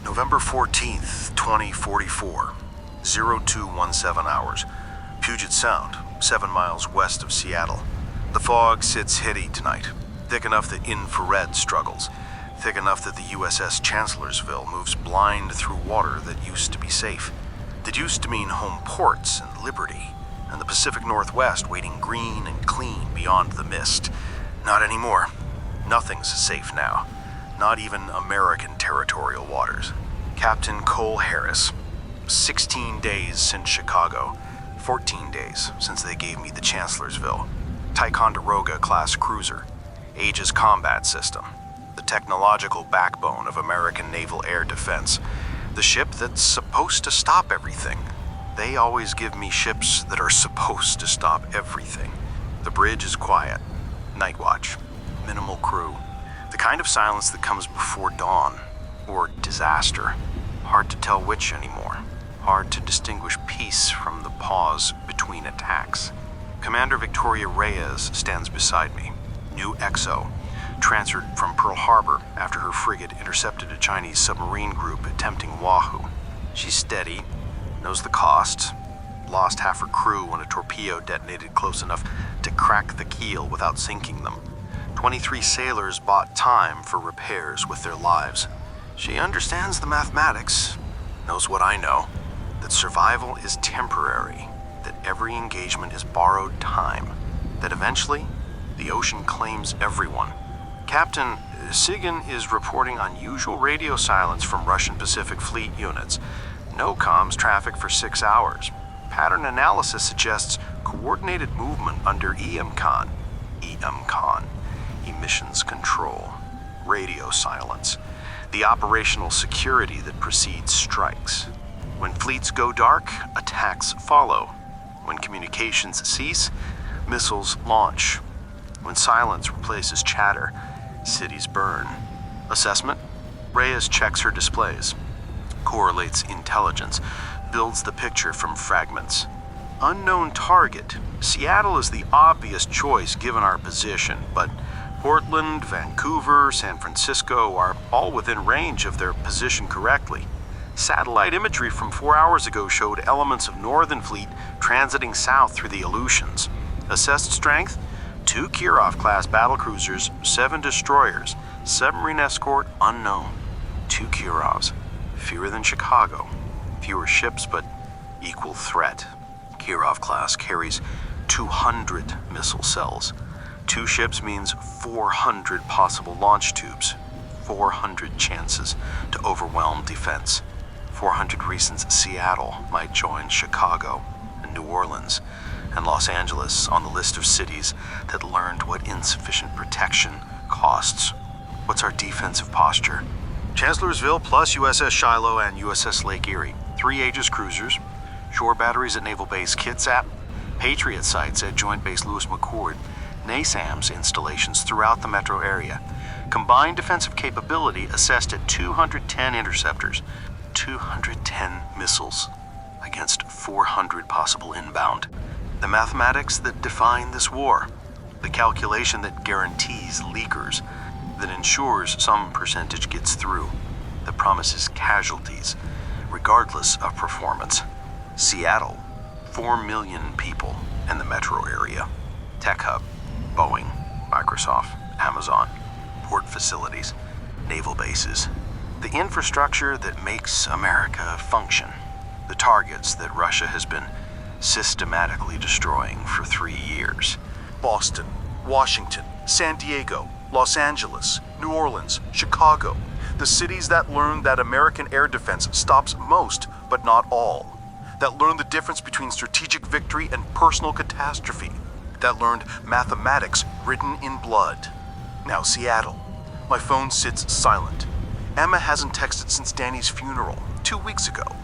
November 14th, 2044, 0217 hours. Puget Sound, 7 miles west of Seattle. The fog sits heady tonight, thick enough that infrared struggles, thick enough that the USS Chancellorsville moves blind through water that used to be safe. That used to mean home ports and liberty, and the Pacific Northwest waiting green and clean beyond the mist. Not anymore. Nothing's safe now. Not even American territorial waters. Captain Cole Harris. 16 days since Chicago. 14 days since they gave me the Chancellorsville. Ticonderoga-class cruiser. Aegis combat system. The technological backbone of American naval air defense. The ship that's supposed to stop everything. They always give me ships that are supposed to stop everything. The bridge is quiet. Night watch. Minimal crew. The kind of silence that comes before dawn. Or disaster. Hard to tell which anymore. Hard to distinguish peace from the pause between attacks. Commander Victoria Reyes stands beside me. New XO. Transferred from Pearl Harbor after her frigate intercepted a Chinese submarine group attempting Wahoo. She's steady, knows the cost, lost half her crew when a torpedo detonated close enough to crack the keel without sinking them. 23 sailors bought time for repairs with their lives. She understands the mathematics, knows what I know, that survival is temporary, that every engagement is borrowed time, that eventually the ocean claims everyone. Captain Sigan is reporting unusual radio silence from Russian Pacific Fleet units. No comms traffic for 6 hours. Pattern analysis suggests coordinated movement under EMCON. EMCON. Emissions control. Radio silence. The operational security that precedes strikes. When fleets go dark, attacks follow. When communications cease, missiles launch. When silence replaces chatter, cities burn. Assessment? Reyes checks her displays. Correlates intelligence. Builds the picture from fragments. Unknown target. Seattle is the obvious choice given our position, but Portland, Vancouver, San Francisco are all within range of their position correctly. Satellite imagery from 4 hours ago showed elements of Northern Fleet transiting south through the Aleutians. Assessed strength? 2 Kirov-class battlecruisers, 7 destroyers, submarine escort unknown. 2 Kirovs. Fewer than Chicago. Fewer ships, but equal threat. Kirov-class carries 200 missile cells. 2 ships means 400 possible launch tubes. 400 chances to overwhelm defense. 400 reasons Seattle might join Chicago and New Orleans and Los Angeles on the list of cities that learned what insufficient protection costs. What's our defensive posture? Chancellorsville plus USS Shiloh and USS Lake Erie. 3 Aegis cruisers, shore batteries at Naval Base Kitsap, Patriot sites at Joint Base Lewis McChord, NASAMS installations throughout the metro area. Combined defensive capability assessed at 210 interceptors, 210 missiles against 400 possible inbound. The mathematics that define this war, the calculation that guarantees leakers, that ensures some percentage gets through, that promises casualties, regardless of performance. Seattle, 4 million people in the metro area. Tech hub, Boeing, Microsoft, Amazon, port facilities, naval bases. The infrastructure that makes America function. The targets that Russia has been systematically destroying for 3 years. Boston, Washington, San Diego, Los Angeles, New Orleans, Chicago. The cities that learned that American air defense stops most, but not all. That learned the difference between strategic victory and personal catastrophe. That learned mathematics written in blood. Now Seattle. My phone sits silent. Emma hasn't texted since Danny's funeral, 2 weeks ago.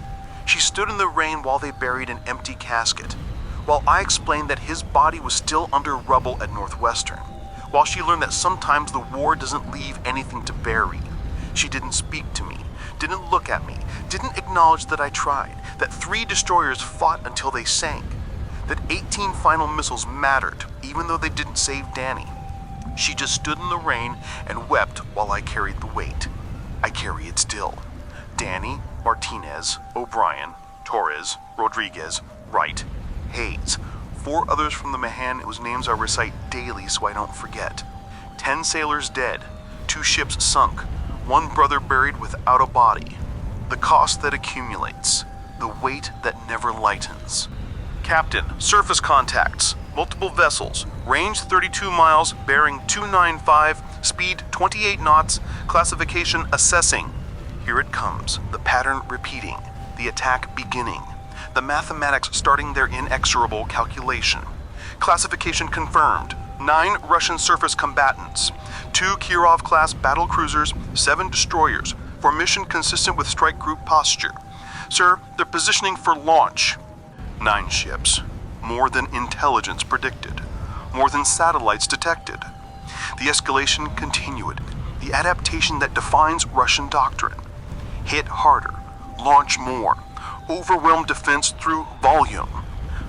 She stood in the rain while they buried an empty casket, while I explained that his body was still under rubble at Northwestern, while she learned that sometimes the war doesn't leave anything to bury. She didn't speak to me, didn't look at me, didn't acknowledge that I tried, that 3 destroyers fought until they sank, that 18 final missiles mattered, even though they didn't save Danny. She just stood in the rain and wept while I carried the weight. I carry it still. Danny, Martinez, O'Brien, Torres, Rodriguez, Wright, Hayes. 4 others from the Mahan whose names I recite daily so I don't forget. 10 sailors dead, 2 ships sunk, 1 brother buried without a body. The cost that accumulates, the weight that never lightens. Captain, surface contacts, multiple vessels, range 32 miles, bearing 295, speed 28 knots, classification assessing. Here it comes, the pattern repeating, the attack beginning, the mathematics starting their inexorable calculation. Classification confirmed, 9 Russian surface combatants, 2 Kirov-class battle cruisers, 7 destroyers, for mission consistent with strike group posture. Sir, they're positioning for launch. 9 ships, more than intelligence predicted, more than satellites detected. The escalation continued, the adaptation that defines Russian doctrine. Hit harder, launch more, overwhelm defense through volume.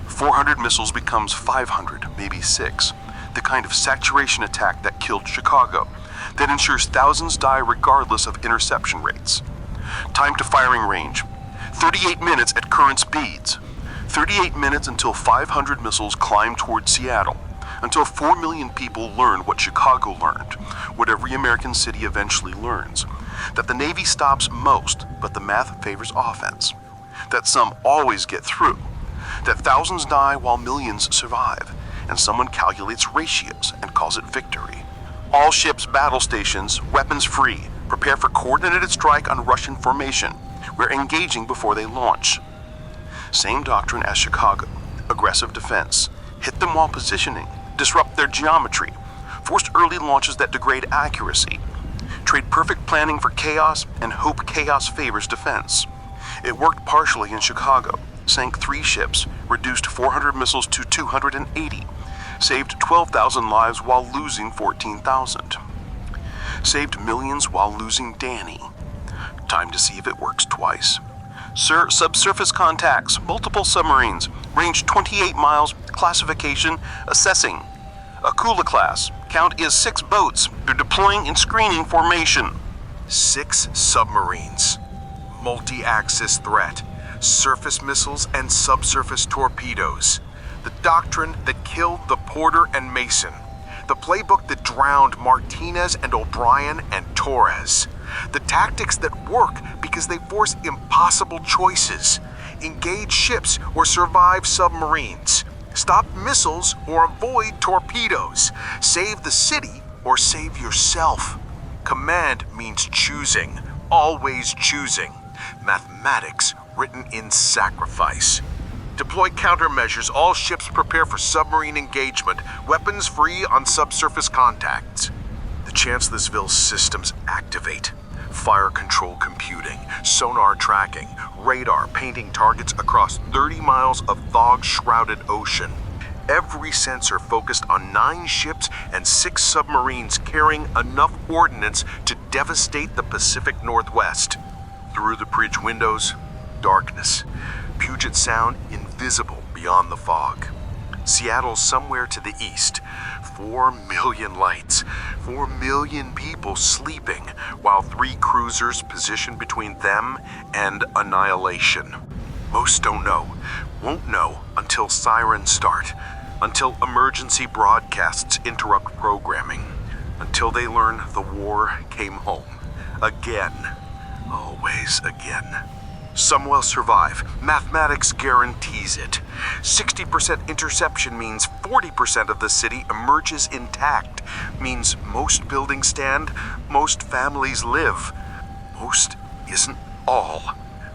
400 missiles becomes 500, maybe 6. The kind of saturation attack that killed Chicago, that ensures thousands die regardless of interception rates. Time to firing range, 38 minutes at current speeds. 38 minutes until 500 missiles climb toward Seattle, until 4 million people learn what Chicago learned, what every American city eventually learns, that the Navy stops most, but the math favors offense, that some always get through, that thousands die while millions survive, and someone calculates ratios and calls it victory. All ships' battle stations, weapons free, prepare for coordinated strike on Russian formation. We're engaging before they launch. Same doctrine as Chicago, aggressive defense, hit them while positioning, disrupt their geometry, forced early launches that degrade accuracy, trade perfect planning for chaos and hope chaos favors defense. It worked partially in Chicago, sank 3 ships, reduced 400 missiles to 280, saved 12,000 lives while losing 14,000. Saved millions while losing Danny. Time to see if it works twice. Sir, subsurface contacts, multiple submarines, range 28 miles, classification, assessing. Akula class, count is 6 boats. They're deploying in screening formation. 6 submarines. Multi-axis threat, surface missiles and subsurface torpedoes. The doctrine that killed the Porter and Mason. The playbook that drowned Martinez and O'Brien and Torres. The tactics that work because they force impossible choices. Engage ships or survive submarines. Stop missiles or avoid torpedoes. Save the city or save yourself. Command means choosing, always choosing. Mathematics written in sacrifice. Deploy countermeasures. All ships prepare for submarine engagement. Weapons free on subsurface contacts. The Chancellorsville systems activate. Fire control computing, sonar tracking, radar painting targets across 30 miles of fog-shrouded ocean. Every sensor focused on 9 ships and 6 submarines carrying enough ordnance to devastate the Pacific Northwest. Through the bridge windows, darkness. Puget Sound invisible beyond the fog. Seattle somewhere to the east. 4 million lights. 4 million people sleeping, while 3 cruisers positioned between them and annihilation. Most don't know, won't know until sirens start, until emergency broadcasts interrupt programming, until they learn the war came home. Again. Always again. Some will survive. Mathematics guarantees it. 60% interception means 40% of the city emerges intact. Means most buildings stand, most families live. Most isn't all.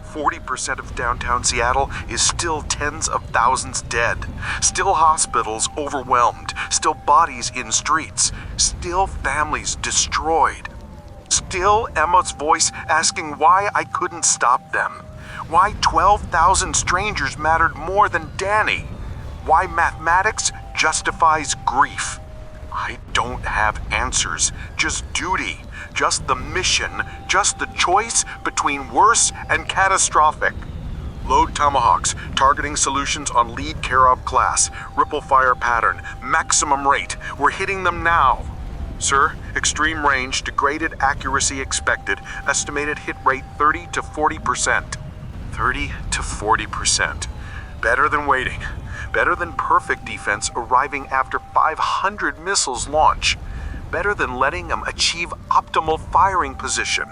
40% of downtown Seattle is still tens of thousands dead. Still hospitals overwhelmed. Still bodies in streets. Still families destroyed. Still Emma's voice asking why I couldn't stop them. Why 12,000 strangers mattered more than Danny. Why mathematics justifies grief. I don't have answers, just duty, just the mission, just the choice between worse and catastrophic. Load Tomahawks, targeting solutions on lead Kirov class, ripple fire pattern, maximum rate. We're hitting them now. Sir, extreme range, degraded accuracy expected, estimated hit rate 30 to 40%. 30 to 40%. Better than waiting. Better than perfect defense arriving after 500 missiles launch. Better than letting them achieve optimal firing position.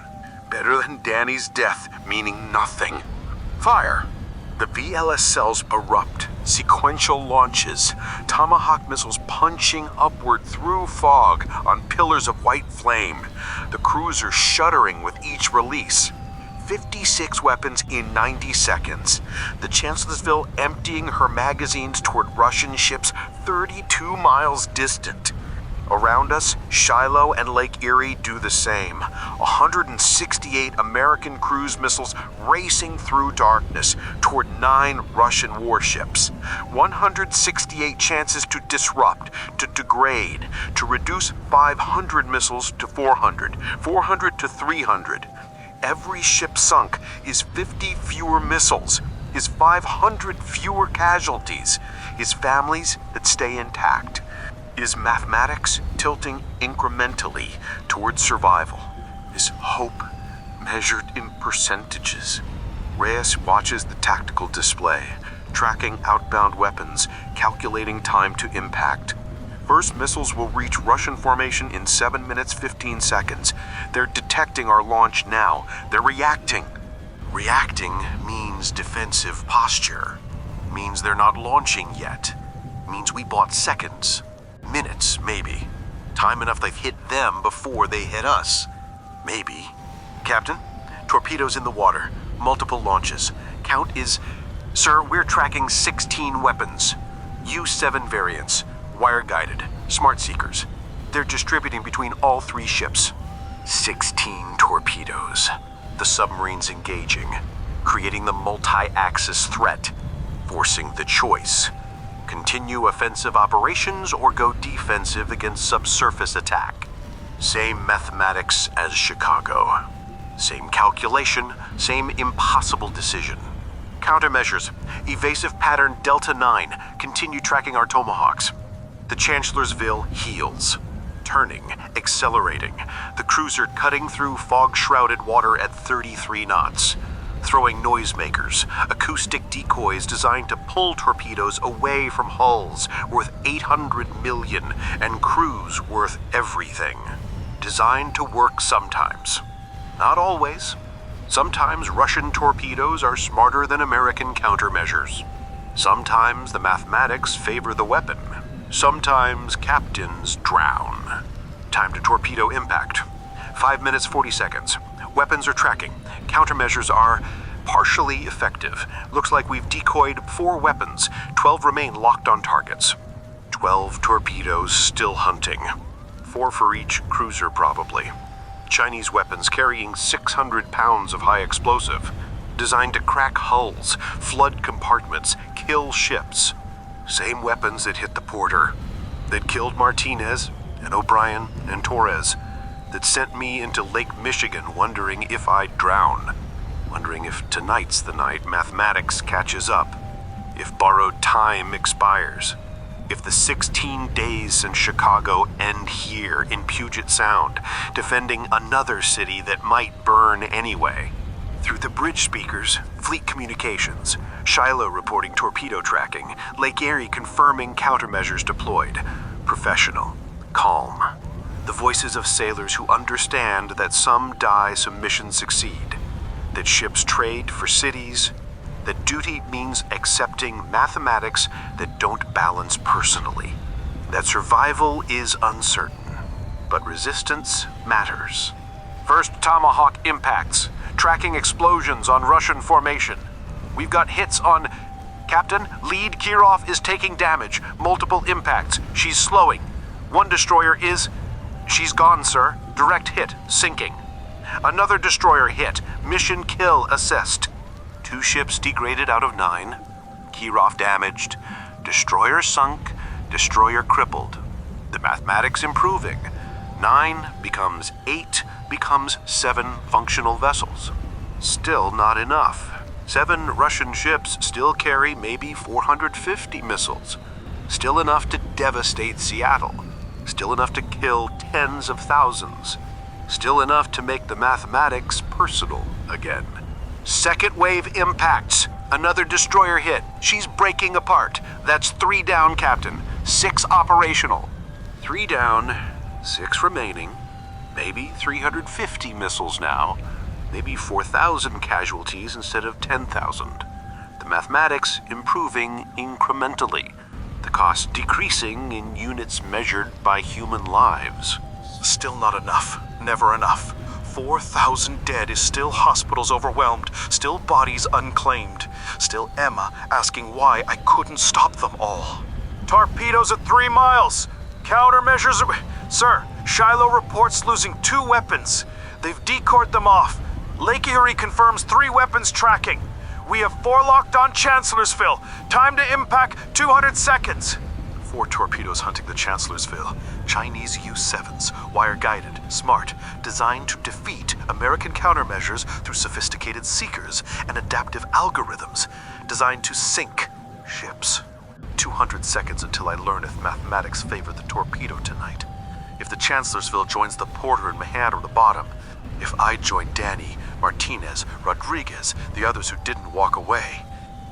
Better than Danny's death meaning nothing. Fire. The VLS cells erupt. Sequential launches. Tomahawk missiles punching upward through fog on pillars of white flame. The cruiser shuddering with each release. 56 weapons in 90 seconds. The Chancellorsville emptying her magazines toward Russian ships 32 miles distant. Around us, Shiloh and Lake Erie do the same. 168 American cruise missiles racing through darkness toward 9 Russian warships. 168 chances to disrupt, to degrade, to reduce 500 missiles to 400, 400 to 300. Every ship sunk is 50 fewer missiles, is 500 fewer casualties, is families that stay intact. Is mathematics tilting incrementally towards survival? Is hope measured in percentages? Reyes watches the tactical display, tracking outbound weapons, calculating time to impact. First missiles will reach Russian formation in 7 minutes 15 seconds. They're detecting our launch now. They're reacting. Reacting means defensive posture. Means they're not launching yet. Means we bought seconds. Minutes, maybe. Time enough they've hit them before they hit us. Maybe. Captain, torpedoes in the water. Multiple launches. Count is... Sir, we're tracking 16 weapons. U-7 variants. Wire-guided. Smart seekers. They're distributing between all 3 ships. 16 torpedoes. The submarines engaging. Creating the multi-axis threat. Forcing the choice. Continue offensive operations or go defensive against subsurface attack. Same mathematics as Chicago. Same calculation, same impossible decision. Countermeasures. Evasive pattern Delta 9. Continue tracking our Tomahawks. The Chancellorsville heels. Turning, accelerating. The cruiser cutting through fog-shrouded water at 33 knots. Throwing noisemakers, acoustic decoys designed to pull torpedoes away from hulls worth 800 million and crews worth everything. Designed to work sometimes. Not always. Sometimes Russian torpedoes are smarter than American countermeasures. Sometimes the mathematics favor the weapon. Sometimes captains drown. Time to torpedo impact. 5 minutes 40 seconds. Weapons are tracking. Countermeasures are partially effective. Looks like we've decoyed 4 weapons. 12 remain locked on targets. 12 torpedoes still hunting. 4 for each cruiser, probably. Chinese weapons carrying 600 pounds of high explosive. Designed to crack hulls, flood compartments, kill ships. Same weapons that hit the Porter. That killed Martinez and O'Brien and Torres. That sent me into Lake Michigan wondering if I'd drown. Wondering if tonight's the night mathematics catches up. If borrowed time expires. If the 16 days in Chicago end here in Puget Sound, defending another city that might burn anyway. Through the bridge speakers, fleet communications, Shiloh reporting torpedo tracking, Lake Erie confirming countermeasures deployed. Professional, calm. The voices of sailors who understand that some die so missions succeed, that ships trade for cities, that duty means accepting mathematics that don't balance personally, that survival is uncertain, but resistance matters. First Tomahawk impacts, tracking explosions on Russian formation. We've got hits on... Captain, lead Kirov is taking damage, multiple impacts, she's slowing. 1 destroyer is... She's gone, sir. Direct hit, sinking. Another destroyer hit, mission kill assessed. 2 ships degraded out of 9. Kirov damaged. Destroyer sunk, destroyer crippled. The mathematics improving. 9 becomes 8, becomes 7 functional vessels. Still not enough. 7 Russian ships still carry maybe 450 missiles. Still enough to devastate Seattle. Still enough to kill tens of thousands. Still enough to make the mathematics personal again. Second wave impacts. Another destroyer hit. She's breaking apart. That's 3 down, Captain. 6 operational. 3 down, 6 remaining. Maybe 350 missiles now. Maybe 4,000 casualties instead of 10,000. The mathematics improving incrementally. The cost decreasing in units measured by human lives. Still not enough. Never enough. 4,000 dead is still hospitals overwhelmed, still bodies unclaimed, still Emma asking why I couldn't stop them all. Torpedoes at 3 miles. Countermeasures are... Sir, Shiloh reports losing 2 weapons. They've decoyed them off. Lake Erie confirms 3 weapons tracking. We have 4 locked on Chancellorsville. Time to impact 200 seconds. 4 torpedoes hunting the Chancellorsville. Chinese U-7s, wire-guided, smart, designed to defeat American countermeasures through sophisticated seekers and adaptive algorithms, designed to sink ships. 200 seconds until I learn if mathematics favor the torpedo tonight. If the Chancellorsville joins the Porter and Mahan on the bottom. If I join Danny, Martinez, Rodriguez, the others who didn't walk away.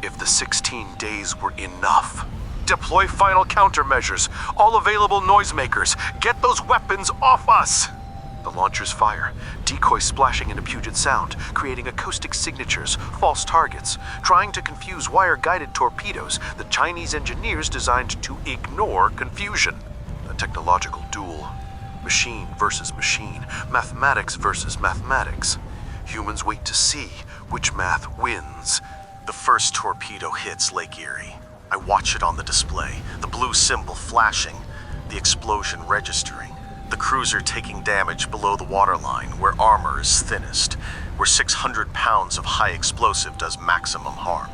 If the 16 days were enough. Deploy final countermeasures. All available noisemakers. Get those weapons off us! The launchers fire, decoys splashing into Puget Sound, creating acoustic signatures, false targets, trying to confuse wire-guided torpedoes, the Chinese engineers designed to ignore confusion. A technological duel. Machine versus machine. Mathematics versus mathematics. Humans wait to see which math wins. The first torpedo hits Lake Erie. I watch it on the display, the blue symbol flashing, the explosion registering. The cruiser taking damage below the waterline, where armor is thinnest, where 600 pounds of high explosive does maximum harm.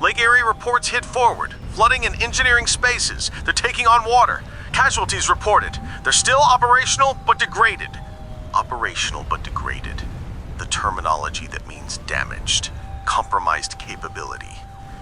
Lake Erie reports hit forward, flooding in engineering spaces. They're taking on water. Casualties reported. They're still operational, but degraded. Operational, but degraded. The terminology that means damaged, compromised capability.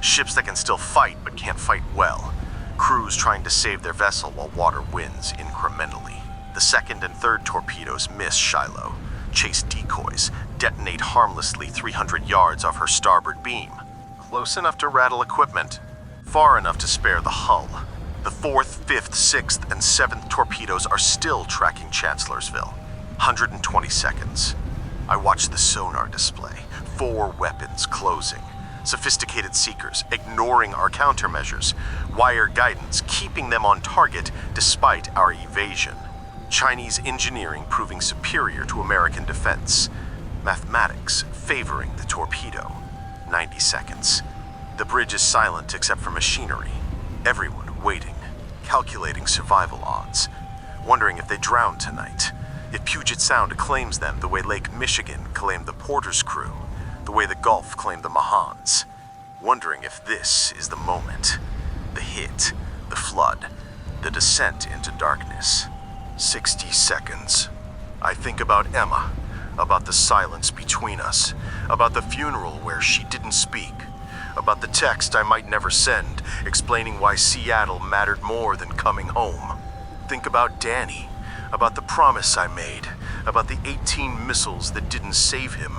Ships that can still fight, but can't fight well. Crews trying to save their vessel while water wins incrementally. The second and third torpedoes miss Shiloh, chase decoys, detonate harmlessly 300 yards off her starboard beam. Close enough to rattle equipment, far enough to spare the hull. The 4th, 5th, 6th, and 7th torpedoes are still tracking Chancellorsville. 120 seconds. I watch the sonar display, 4 weapons closing. Sophisticated seekers ignoring our countermeasures. Wire guidance keeping them on target despite our evasion. Chinese engineering proving superior to American defense. Mathematics favoring the torpedo. 90 seconds. The bridge is silent except for machinery. Everyone waiting, calculating survival odds. Wondering if they drown tonight. If Puget Sound claims them the way Lake Michigan claimed the Porter's crew. The way the Gulf claimed the Mahans. Wondering if this is the moment. The hit, the flood, the descent into darkness. 60 seconds. I think about Emma, about the silence between us, about the funeral where she didn't speak, about the text I might never send, explaining why Seattle mattered more than coming home. Think about Danny, about the promise I made, about the 18 missiles that didn't save him,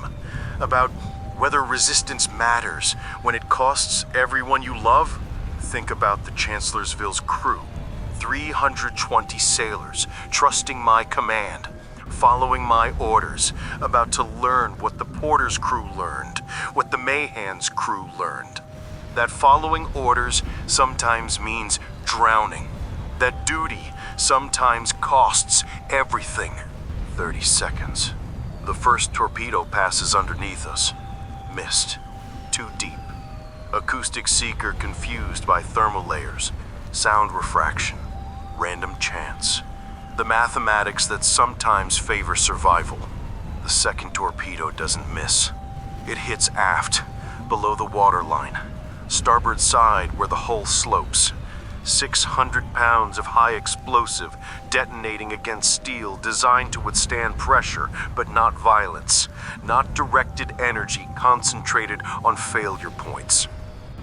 about whether resistance matters when it costs everyone you love. Think about the Chancellorsville's crew. 320 sailors, trusting my command, following my orders, about to learn what the Porter's crew learned, what the Mahan's crew learned. That following orders sometimes means drowning. That duty sometimes costs everything. 30 seconds. The first torpedo passes underneath us. Missed. Too deep. Acoustic seeker confused by thermal layers. Sound refraction. Random chance. The mathematics that sometimes favor survival. The second torpedo doesn't miss. It hits aft, below the waterline. Starboard side where the hull slopes. 600 pounds of high explosive detonating against steel designed to withstand pressure, but not violence. Not directed energy concentrated on failure points.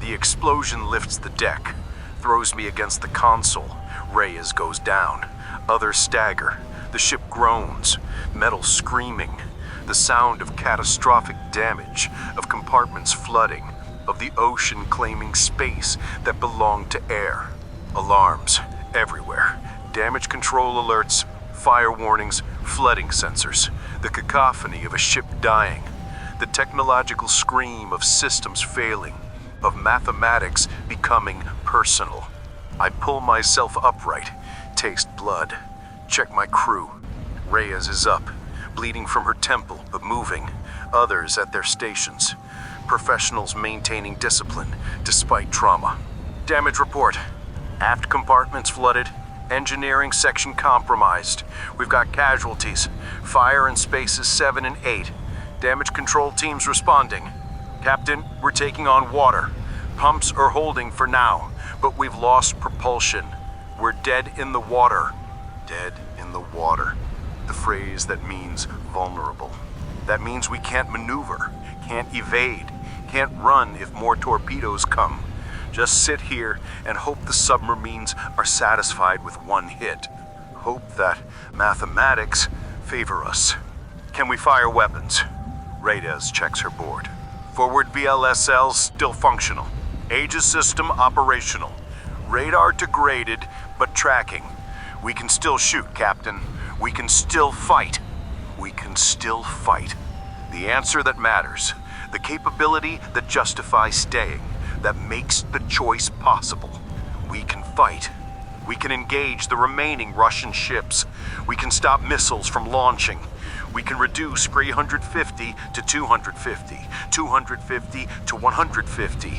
The explosion lifts the deck, throws me against the console. Reyes goes down. Others stagger. The ship groans, metal screaming. The sound of catastrophic damage, of compartments flooding, of the ocean claiming space that belonged to air. Alarms everywhere. Damage control alerts, fire warnings, flooding sensors. The cacophony of a ship dying. The technological scream of systems failing, of mathematics becoming personal. I pull myself upright, taste blood, check my crew. Reyes is up, bleeding from her temple, but moving. Others at their stations. Professionals maintaining discipline, despite trauma. Damage report. Aft compartments flooded. Engineering section compromised. We've got casualties. Fire in spaces 7 and 8. Damage control teams responding. Captain, we're taking on water. Pumps are holding for now, but we've lost propulsion. We're dead in the water. Dead in the water. The phrase that means vulnerable. That means we can't maneuver, can't evade, can't run if more torpedoes come. Just sit here and hope the submarines are satisfied with one hit. Hope that mathematics favor us. Can we fire weapons? Reyes checks her board. Forward VLSL still functional. Aegis system operational. Radar degraded, but tracking. We can still shoot, Captain. We can still fight. We can still fight. The answer that matters. The capability that justifies staying. That makes the choice possible. We can fight. We can engage the remaining Russian ships. We can stop missiles from launching. We can reduce 350 to 250, 250 to 150.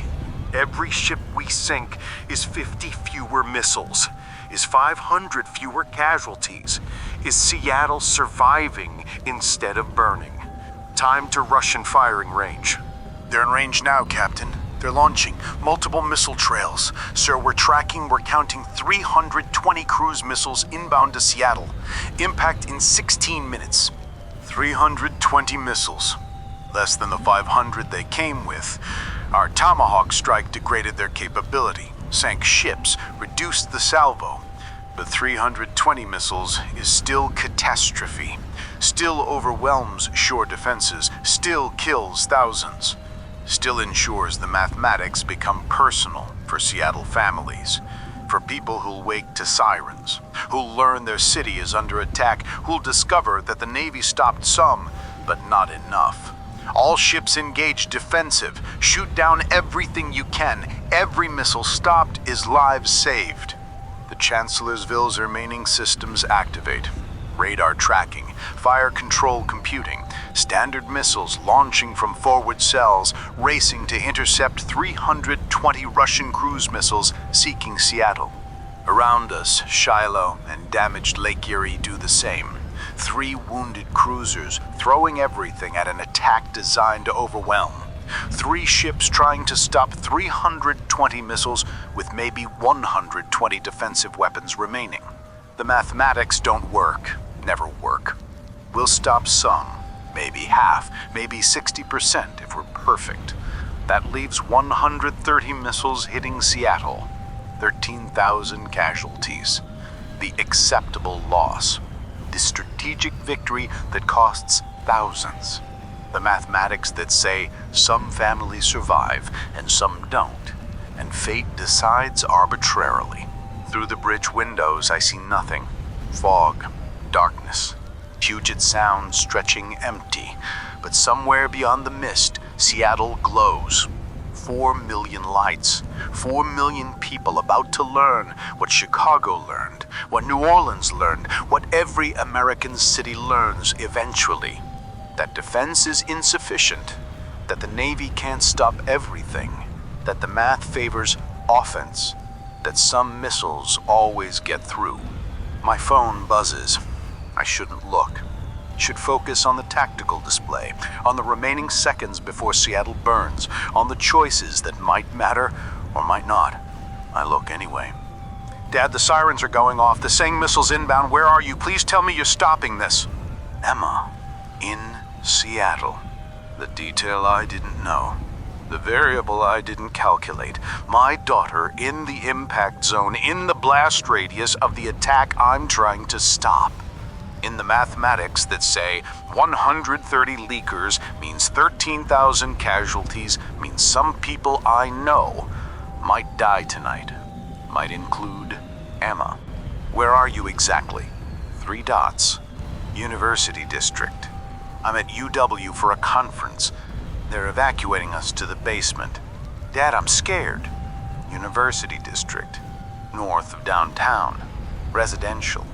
Every ship we sink is 50 fewer missiles, is 500 fewer casualties, is Seattle surviving instead of burning. Time to Russian firing range. They're in range now, Captain. They're launching multiple missile trails. Sir, we're counting 320 cruise missiles inbound to Seattle. Impact in 16 minutes. 320 missiles. Less than the 500 they came with. Our Tomahawk strike degraded their capability, sank ships, reduced the salvo. But 320 missiles is still catastrophe. Still overwhelms shore defenses. Still kills thousands. Still ensures the mathematics become personal for Seattle families, for people who'll wake to sirens, who'll learn their city is under attack, who'll discover that the Navy stopped some, but not enough. All ships engage defensive, shoot down everything you can. Every missile stopped is lives saved. The Chancellorsville's remaining systems activate. Radar tracking, fire control computing, standard missiles launching from forward cells, racing to intercept 320 Russian cruise missiles seeking Seattle. Around us, Shiloh and damaged Lake Erie do the same. 3 wounded cruisers throwing everything at an attack designed to overwhelm. 3 ships trying to stop 320 missiles with maybe 120 defensive weapons remaining. The mathematics don't work. Never work. We'll stop some, maybe half, maybe 60% if we're perfect. That leaves 130 missiles hitting Seattle, 13,000 casualties. The acceptable loss. The strategic victory that costs thousands. The mathematics that say some families survive and some don't, and fate decides arbitrarily. Through the bridge windows I see nothing. Fog. Darkness. Puget Sound stretching empty, but somewhere beyond the mist, Seattle glows. 4 million lights, 4 million people about to learn what Chicago learned, what New Orleans learned, what every American city learns eventually. That defense is insufficient, that the Navy can't stop everything, that the math favors offense, that some missiles always get through. My phone buzzes. I shouldn't look. Should focus on the tactical display, on the remaining seconds before Seattle burns, on the choices that might matter or might not. I look anyway. Dad, the sirens are going off. The Sang missile's inbound. Where are you? Please tell me you're stopping this. Emma, in Seattle. The detail I didn't know. The variable I didn't calculate. My daughter in the impact zone, in the blast radius of the attack I'm trying to stop. In the mathematics that say 130 leakers means 13,000 casualties means some people I know might die tonight. Might include Emma. Where are you exactly? 3 dots. University District. I'm at UW for a conference. They're evacuating us to the basement. Dad, I'm scared. University District. North of downtown. Residential.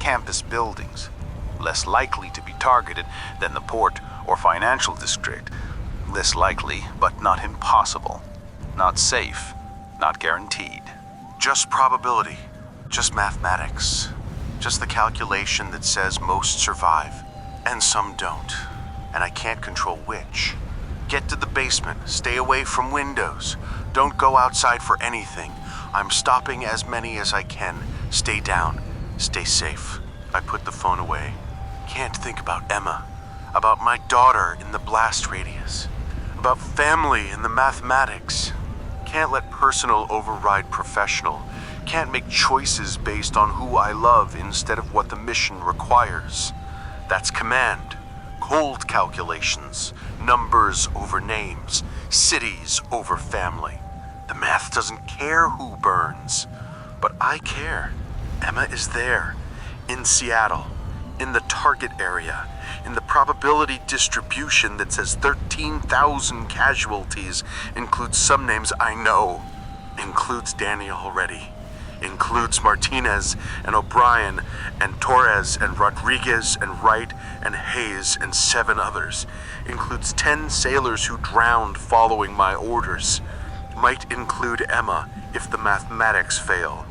Campus buildings. Less likely to be targeted than the port or financial district. Less likely, but not impossible. Not safe. Not guaranteed. Just probability. Just mathematics. Just the calculation that says most survive. And some don't. And I can't control which. Get to the basement. Stay away from windows. Don't go outside for anything. I'm stopping as many as I can. Stay down. Stay safe. I put the phone away. Can't think about Emma. About my daughter in the blast radius. About family in the mathematics. Can't let personal override professional. Can't make choices based on who I love instead of what the mission requires. That's command. Cold calculations. Numbers over names. Cities over family. The math doesn't care who burns. But I care. Emma is there. In Seattle. In the target area. In the probability distribution that says 13,000 casualties includes some names I know. Includes Danny already. Includes Martinez and O'Brien and Torres and Rodriguez and Wright and Hayes and 7 others. Includes 10 sailors who drowned following my orders. Might include Emma if the mathematics fail.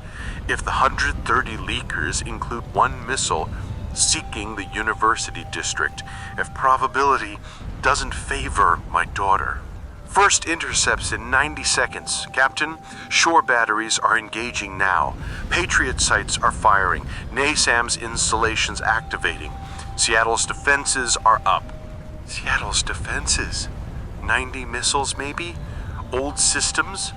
If the 130 leakers include 1 missile seeking the university district. If probability doesn't favor my daughter. First intercepts in 90 seconds. Captain, shore batteries are engaging now. Patriot sites are firing. NASAM's installations activating. Seattle's defenses are up. Seattle's defenses? 90 missiles maybe? Old systems?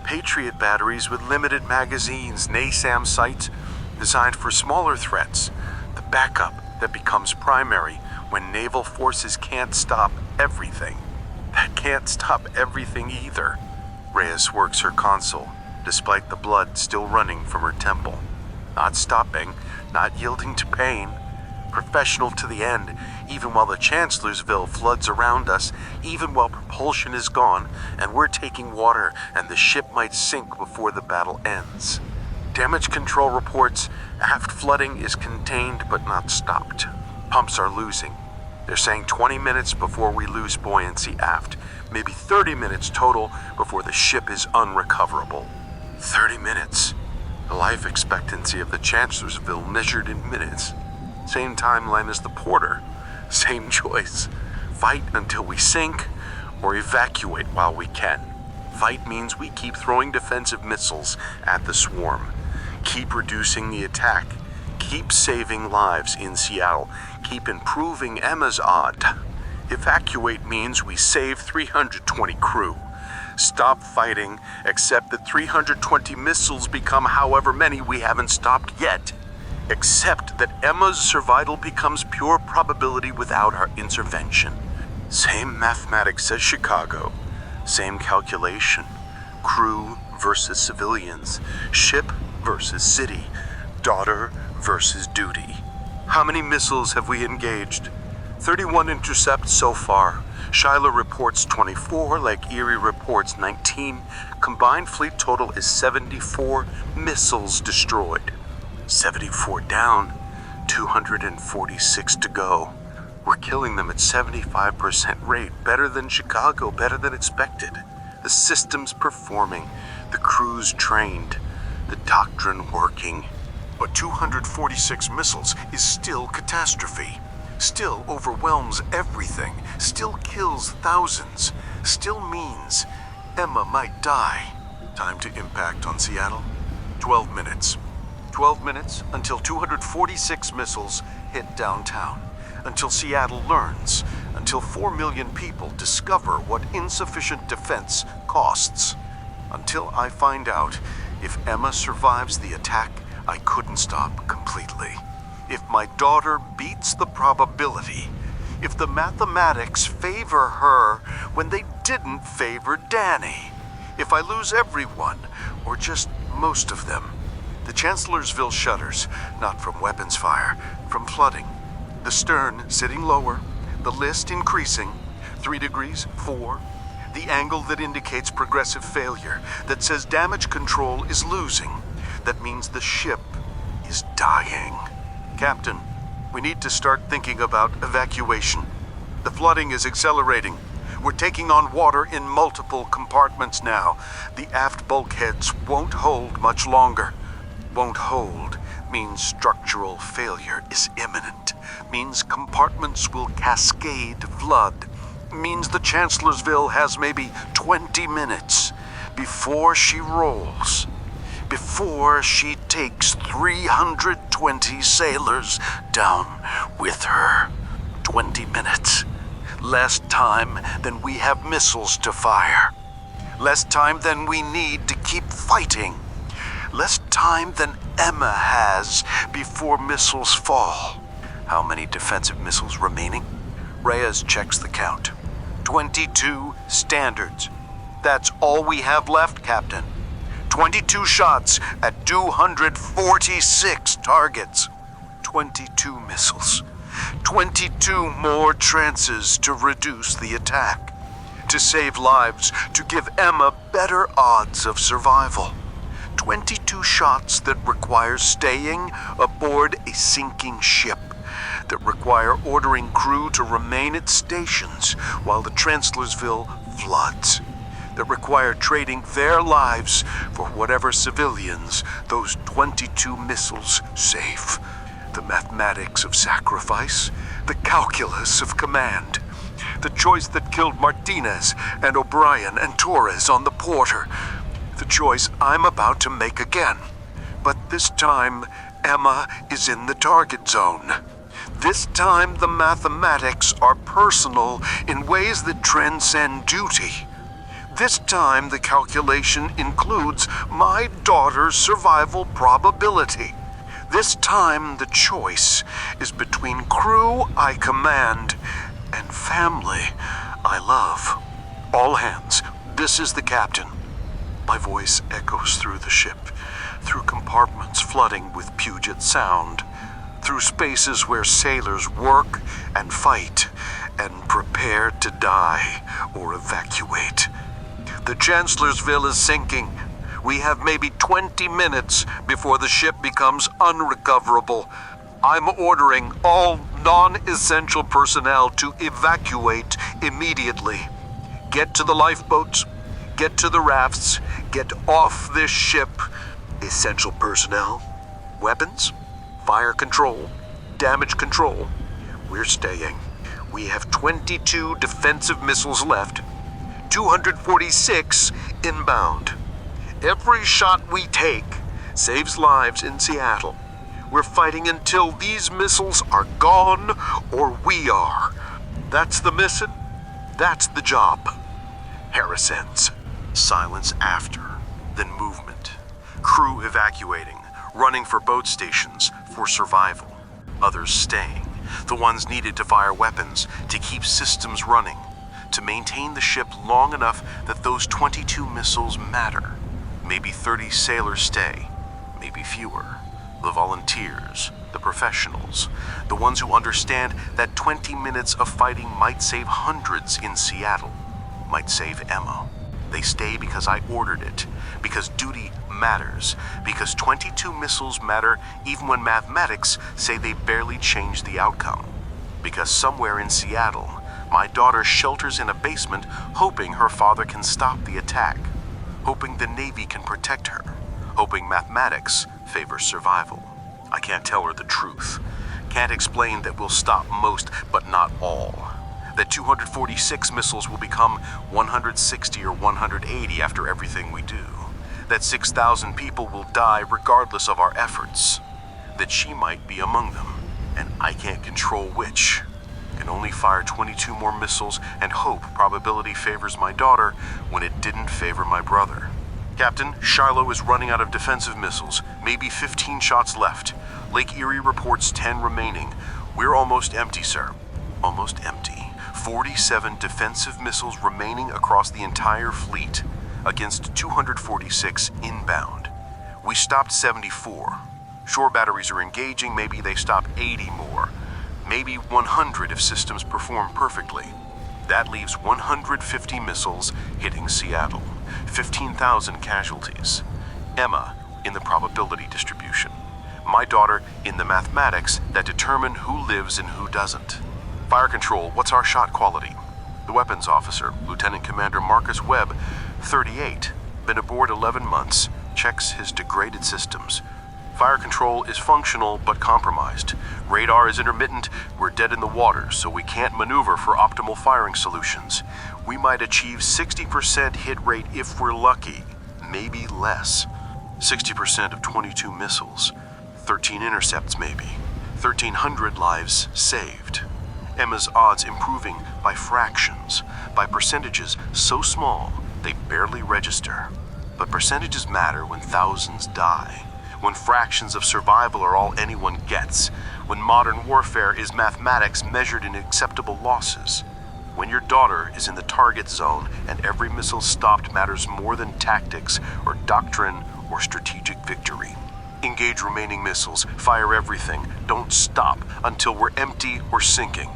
Patriot batteries with limited magazines. NASAM sites designed for smaller threats. The backup that becomes primary when naval forces can't stop everything. That can't stop everything either. Reyes works her console, despite the blood still running from her temple. Not stopping, not yielding to pain. Professional to the end, even while the Chancellorsville floods around us, even while propulsion is gone and we're taking water and the ship might sink before the battle ends. Damage control reports, aft flooding is contained but not stopped. Pumps are losing. They're saying 20 minutes before we lose buoyancy aft, maybe 30 minutes total before the ship is unrecoverable. 30 minutes. The life expectancy of the Chancellorsville measured in minutes. Same timeline as the Porter. Same choice. Fight until we sink, or evacuate while we can. Fight means we keep throwing defensive missiles at the swarm. Keep reducing the attack. Keep saving lives in Seattle. Keep improving Emma's odd. Evacuate means we save 320 crew. Stop fighting, accept that 320 missiles become however many we haven't stopped yet. Accept that Emma's survival becomes pure probability without our intervention. Same mathematics as Chicago. Same calculation. Crew versus civilians. Ship versus city. Daughter versus duty. How many missiles have we engaged? 31 intercepts so far. Shiloh reports 24, Lake Erie reports 19. Combined fleet total is 74 missiles destroyed. 74 down, 246 to go. We're killing them at 75% rate, better than Chicago, better than expected. The system's performing, the crew's trained, the doctrine working. But 246 missiles is still catastrophe. Still overwhelms everything. Still kills thousands. Still means Emma might die. Time to impact on Seattle? 12 minutes. 12 minutes until 246 missiles hit downtown. until Seattle learns, until 4 million people discover what insufficient defense costs. Until I find out if Emma survives the attack I couldn't stop completely. If my daughter beats the probability. If the mathematics favor her when they didn't favor Danny. If I lose everyone, or just most of them. The Chancellorsville shudders, not from weapons fire, from flooding. The stern sitting lower, the list increasing, 3 degrees, 4. The angle that indicates progressive failure, that says damage control is losing. That means the ship is dying. Captain, we need to start thinking about evacuation. The flooding is accelerating. We're taking on water in multiple compartments now. The aft bulkheads won't hold much longer. Won't hold means structural failure is imminent. Means compartments will cascade flood. Means the Chancellorsville has maybe 20 minutes before she rolls. Before she takes 320 sailors down with her. 20 minutes. Less time than we have missiles to fire. Less time than we need to keep fighting. Less time than Emma has before missiles fall. How many defensive missiles remaining? Reyes checks the count. 22 standards. That's all we have left, Captain. 22 shots at 246 targets. 22 missiles. 22 more chances to reduce the attack. To save lives, to give Emma better odds of survival. 22 shots that require staying aboard a sinking ship. That require ordering crew to remain at stations while the Chancellorsville floods. That require trading their lives for whatever civilians those 22 missiles save. The mathematics of sacrifice, the calculus of command. The choice that killed Martinez and O'Brien and Torres on the Porter. The choice I'm about to make again. But this time, Emma is in the target zone. This time, the mathematics are personal in ways that transcend duty. This time, the calculation includes my daughter's survival probability. This time, the choice is between crew I command and family I love. All hands, this is the captain. My voice echoes through the ship, through compartments flooding with Puget Sound, through spaces where sailors work and fight and prepare to die or evacuate. The Chancellorsville is sinking. We have maybe 20 minutes before the ship becomes unrecoverable. I'm ordering all non-essential personnel to evacuate immediately. Get to the lifeboats, get to the rafts, get off this ship. Essential personnel, weapons, fire control, damage control. We're staying. We have 22 defensive missiles left, 246 inbound. Every shot we take saves lives in Seattle. We're fighting until these missiles are gone or we are. That's the mission. That's the job. Harris ends. Silence after, then movement. Crew evacuating, running for boat stations for survival. Others staying, the ones needed to fire weapons, to keep systems running, to maintain the ship long enough that those 22 missiles matter. Maybe 30 sailors stay, maybe fewer. The volunteers, the professionals, the ones who understand that 20 minutes of fighting might save hundreds in Seattle, might save Emma. They stay because I ordered it, because duty matters, because 22 missiles matter even when mathematics say they barely change the outcome. Because somewhere in Seattle, my daughter shelters in a basement hoping her father can stop the attack, hoping the Navy can protect her, hoping mathematics favors survival. I can't tell her the truth. Can't explain that we'll stop most, but not all. That 246 missiles will become 160 or 180 after everything we do. That 6,000 people will die regardless of our efforts. That she might be among them, and I can't control which. Can only fire 22 more missiles and hope probability favors my daughter when it didn't favor my brother. Captain, Shiloh is running out of defensive missiles, maybe 15 shots left. Lake Erie reports 10 remaining. We're almost empty, sir. Almost empty. 47 defensive missiles remaining across the entire fleet, against 246 inbound. We stopped 74. Shore batteries are engaging, maybe they stop 80 more. Maybe 100 if systems perform perfectly. That leaves 150 missiles hitting Seattle. 15,000 casualties. Emma in the probability distribution. My daughter in the mathematics that determine who lives and who doesn't. Fire control, what's our shot quality? The weapons officer, Lieutenant Commander Marcus Webb, 38, been aboard 11 months, checks his degraded systems. Fire control is functional but compromised. Radar is intermittent, we're dead in the water, so we can't maneuver for optimal firing solutions. We might achieve 60% hit rate if we're lucky, maybe less. 60% of 22 missiles, 13 intercepts maybe, 1,300 lives saved. Emma's odds improving by fractions, by percentages so small they barely register. But percentages matter when thousands die, when fractions of survival are all anyone gets, when modern warfare is mathematics measured in acceptable losses. When your daughter is in the target zone and every missile stopped matters more than tactics or doctrine or strategic victory. Engage remaining missiles, fire everything, don't stop until we're empty or sinking.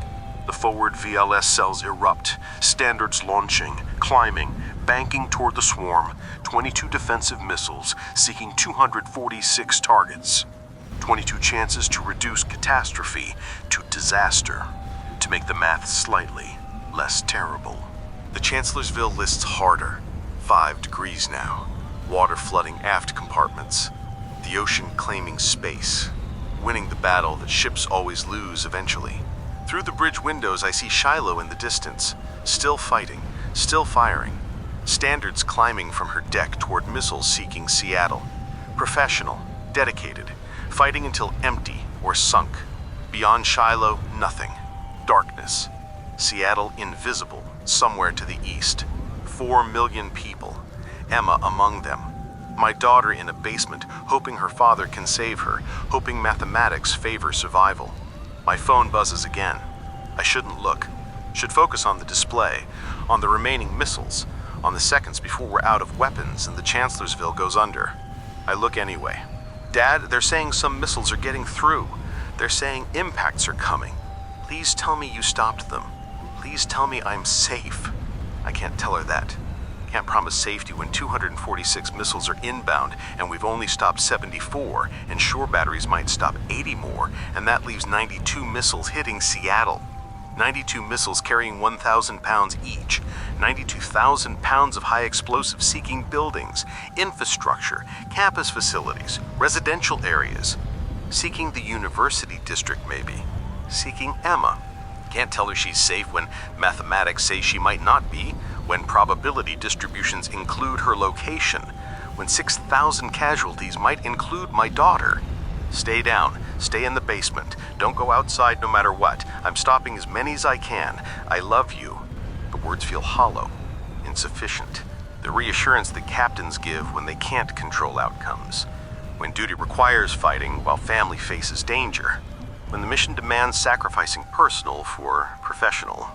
The forward VLS cells erupt, standards launching, climbing, banking toward the swarm, 22 defensive missiles seeking 246 targets. 22 chances to reduce catastrophe to disaster, to make the math slightly less terrible. The Chancellorsville lists harder. 5 degrees now. Water flooding aft compartments. The ocean claiming space. Winning the battle that ships always lose eventually. Through the bridge windows I see Shiloh in the distance, still fighting, still firing. Standards climbing from her deck toward missiles seeking Seattle. Professional, dedicated, fighting until empty or sunk. Beyond Shiloh, nothing. Darkness. Seattle invisible, somewhere to the east. 4 million people. Emma among them. My daughter in a basement, hoping her father can save her, hoping mathematics favor survival. My phone buzzes again. I shouldn't look. Should focus on the display, on the remaining missiles, on the seconds before we're out of weapons and the Chancellorsville goes under. I look anyway. Dad, they're saying some missiles are getting through. They're saying impacts are coming. Please tell me you stopped them. Please tell me I'm safe. I can't tell her that. Can't promise safety when 246 missiles are inbound and we've only stopped 74, and shore batteries might stop 80 more, and that leaves 92 missiles hitting Seattle. 92 missiles carrying 1,000 pounds each. 92,000 pounds of high explosive seeking buildings, infrastructure, campus facilities, residential areas. Seeking the university district maybe. Seeking Emma. Can't tell her she's safe when mathematics say she might not be, when probability distributions include her location, when 6,000 casualties might include my daughter. Stay down, stay in the basement, don't go outside no matter what. I'm stopping as many as I can. I love you. The words feel hollow, insufficient. The reassurance that captains give when they can't control outcomes. When duty requires fighting while family faces danger. When the mission demands sacrificing personal for professional.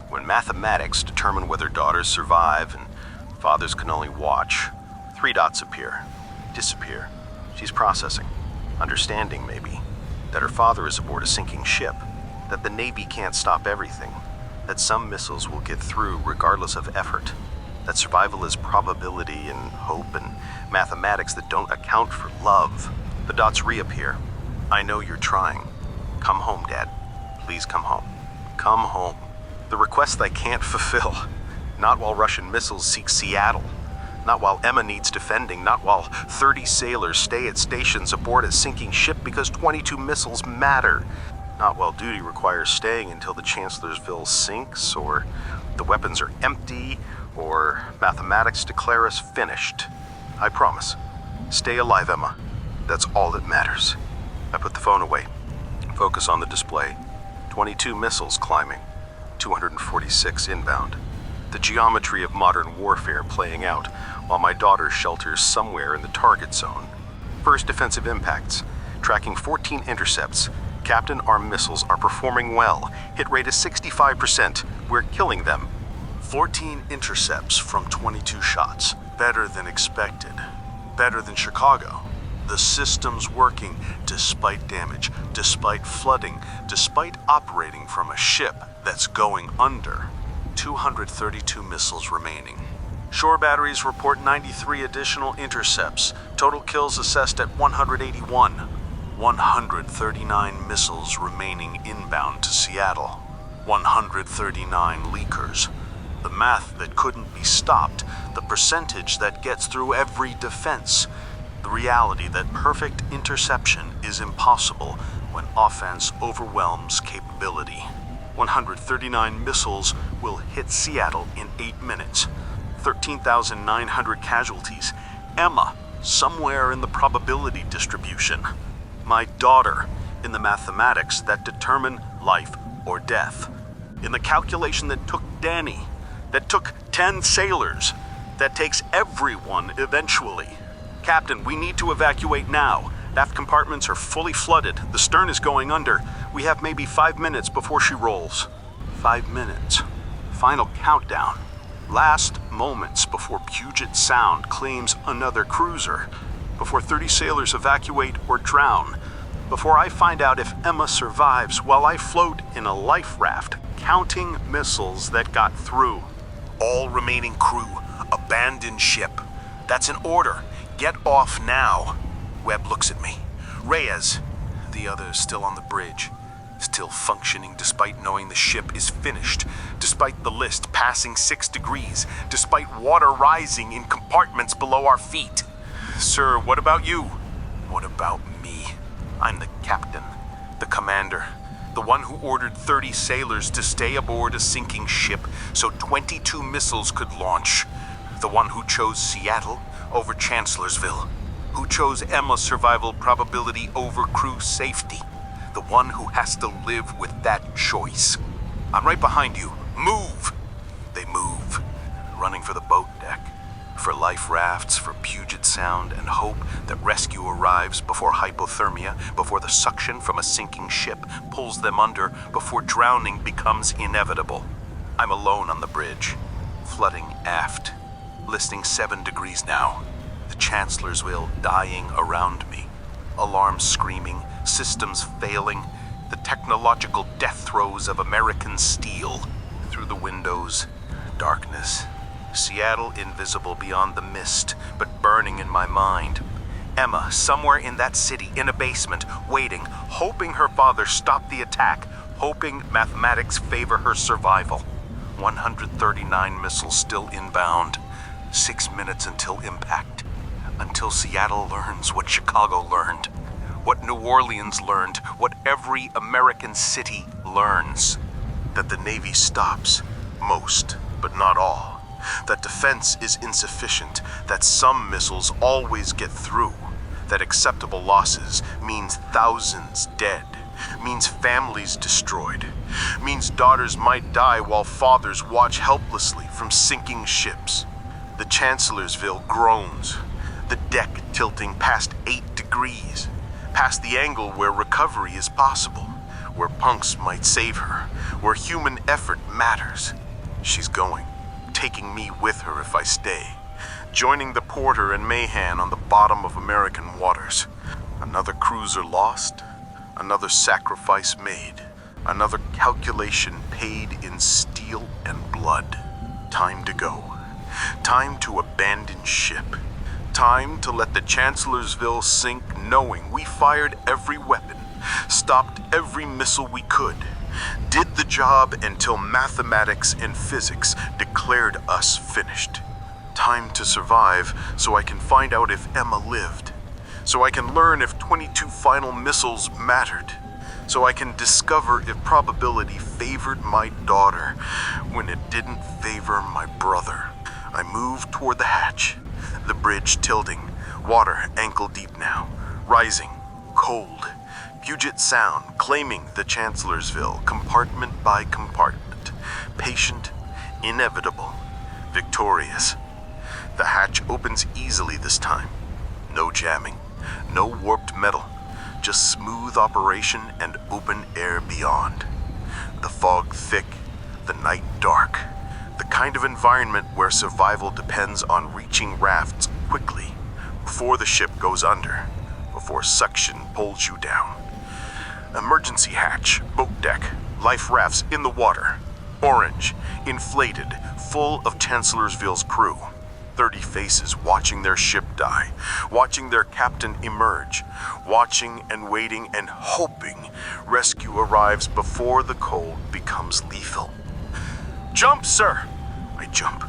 When mathematics determine whether daughters survive and fathers can only watch. 3 dots appear, disappear. She's processing, understanding maybe, that her father is aboard a sinking ship, that the Navy can't stop everything, that some missiles will get through regardless of effort, that survival is probability and hope and mathematics that don't account for love. The dots reappear. I know you're trying. Come home, Dad. Please come home. Come home. The request I can't fulfill. Not while Russian missiles seek Seattle. Not while Emma needs defending. Not while 30 sailors stay at stations aboard a sinking ship because 22 missiles matter. Not while duty requires staying until the Chancellorsville sinks, or the weapons are empty, or mathematics declare us finished. I promise. Stay alive, Emma. That's all that matters. I put the phone away. Focus on the display. 22 missiles climbing, 246 inbound. The geometry of modern warfare playing out while my daughter shelters somewhere in the target zone. First defensive impacts, tracking 14 intercepts. Captain, our missiles are performing well. Hit rate is 65%. We're killing them. 14 intercepts from 22 shots. Better than expected. Better than Chicago. The system's working despite damage, despite flooding, despite operating from a ship that's going under. 232 missiles remaining. Shore batteries report 93 additional intercepts. Total kills assessed at 181. 139 missiles remaining inbound to Seattle. 139 leakers. The math that couldn't be stopped. The percentage that gets through every defense. The reality that perfect interception is impossible when offense overwhelms capability. 139 missiles will hit Seattle in 8 minutes. 13,900 casualties. Emma, somewhere in the probability distribution. My daughter, in the mathematics that determine life or death. In the calculation that took Danny, that took 10 sailors, that takes everyone eventually. Captain, we need to evacuate now. Aft compartments are fully flooded. The stern is going under. We have maybe 5 minutes before she rolls. 5 minutes. Final countdown. Last moments before Puget Sound claims another cruiser. Before 30 sailors evacuate or drown. Before I find out if Emma survives while I float in a life raft, counting missiles that got through. All remaining crew, abandon ship. That's an order. Get off now. Webb looks at me. Reyes, the others still on the bridge. Still functioning despite knowing the ship is finished. Despite the list passing 6 degrees. Despite water rising in compartments below our feet. Sir, what about you? What about me? I'm the captain, the commander. The one who ordered 30 sailors to stay aboard a sinking ship so 22 missiles could launch. The one who chose Seattle over Chancellorsville. Who chose Emma's survival probability over crew safety. The one who has to live with that choice. I'm right behind you. Move! They move, running for the boat deck. For life rafts, for Puget Sound, and hope that rescue arrives before hypothermia, before the suction from a sinking ship pulls them under, before drowning becomes inevitable. I'm alone on the bridge, flooding aft, listing 7 degrees now. The Chancellorsville dying around me. Alarms screaming, systems failing, the technological death throes of American steel. Through the windows, darkness. Seattle invisible beyond the mist, but burning in my mind. Emma, somewhere in that city, in a basement, waiting, hoping her father stopped the attack, hoping mathematics favor her survival. 139 missiles still inbound. 6 minutes until impact. Until Seattle learns what Chicago learned. What New Orleans learned, what every American city learns. That the Navy stops. Most, but not all. That defense is insufficient, that some missiles always get through, that acceptable losses means thousands dead, means families destroyed, means daughters might die while fathers watch helplessly from sinking ships. The Chancellorsville groans, the deck tilting past 8 degrees, past the angle where recovery is possible, where punks might save her, where human effort matters. She's going. Taking me with her if I stay, joining the Porter and Mahan on the bottom of American waters. Another cruiser lost, another sacrifice made, another calculation paid in steel and blood. Time to go. Time to abandon ship. Time to let the Chancellorsville sink knowing we fired every weapon, stopped every missile we could. Did the job until mathematics and physics declared us finished. Time to survive so I can find out if Emma lived. So I can learn if 22 final missiles mattered. So I can discover if probability favored my daughter when it didn't favor my brother. I move toward the hatch, the bridge tilting, water ankle deep now, rising, cold, Puget Sound claiming the Chancellorsville compartment by compartment. Patient, inevitable, victorious. The hatch opens easily this time. No jamming, no warped metal, just smooth operation and open air beyond. The fog thick, the night dark. The kind of environment where survival depends on reaching rafts quickly before the ship goes under, before suction pulls you down. Emergency hatch, boat deck, life rafts in the water. Orange, inflated, full of Chancellorsville's crew. 30 faces watching their ship die, watching their captain emerge, watching and waiting and hoping rescue arrives before the cold becomes lethal. Jump, sir! I jump.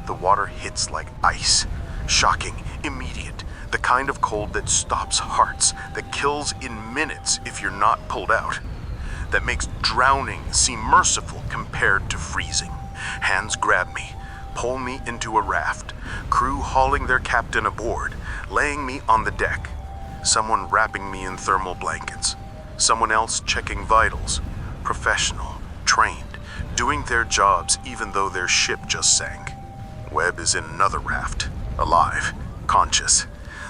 The water hits like ice. Shocking, immediate. The kind of cold that stops hearts, that kills in minutes if you're not pulled out. That makes drowning seem merciful compared to freezing. Hands grab me, pull me into a raft. Crew hauling their captain aboard, laying me on the deck. Someone wrapping me in thermal blankets. Someone else checking vitals. Professional, trained, doing their jobs even though their ship just sank. Webb is in another raft, alive, conscious.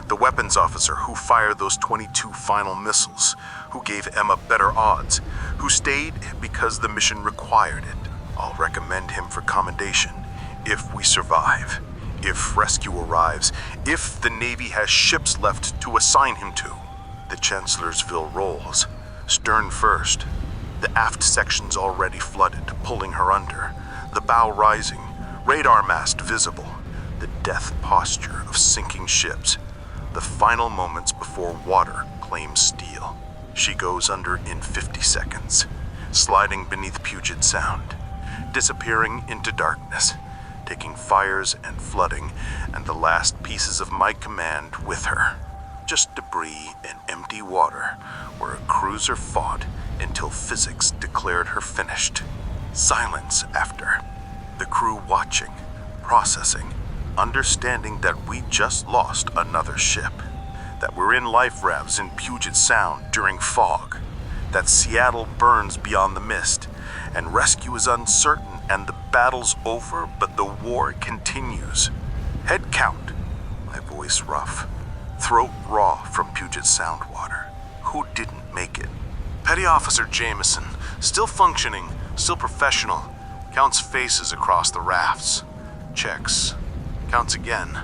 The weapons officer who fired those 22 final missiles, who gave Emma better odds, who stayed because the mission required it. I'll recommend him for commendation, if we survive, if rescue arrives, if the Navy has ships left to assign him to. The Chancellorsville rolls, stern first. The aft section's already flooded, pulling her under. The bow rising, radar mast visible. The death posture of sinking ships. The final moments before water claims steel. She goes under in 50 seconds, sliding beneath Puget Sound, disappearing into darkness, taking fires and flooding and the last pieces of my command with her. Just debris and empty water where a cruiser fought until physics declared her finished. Silence after. The crew watching, processing, understanding that we just lost another ship, that we're in life rafts in Puget Sound during fog, that Seattle burns beyond the mist, and rescue is uncertain and the battle's over, but the war continues. Head count, my voice rough, throat raw from Puget Sound water. Who didn't make it? Petty Officer Jameson, still functioning, still professional, counts faces across the rafts. Checks. Counts again.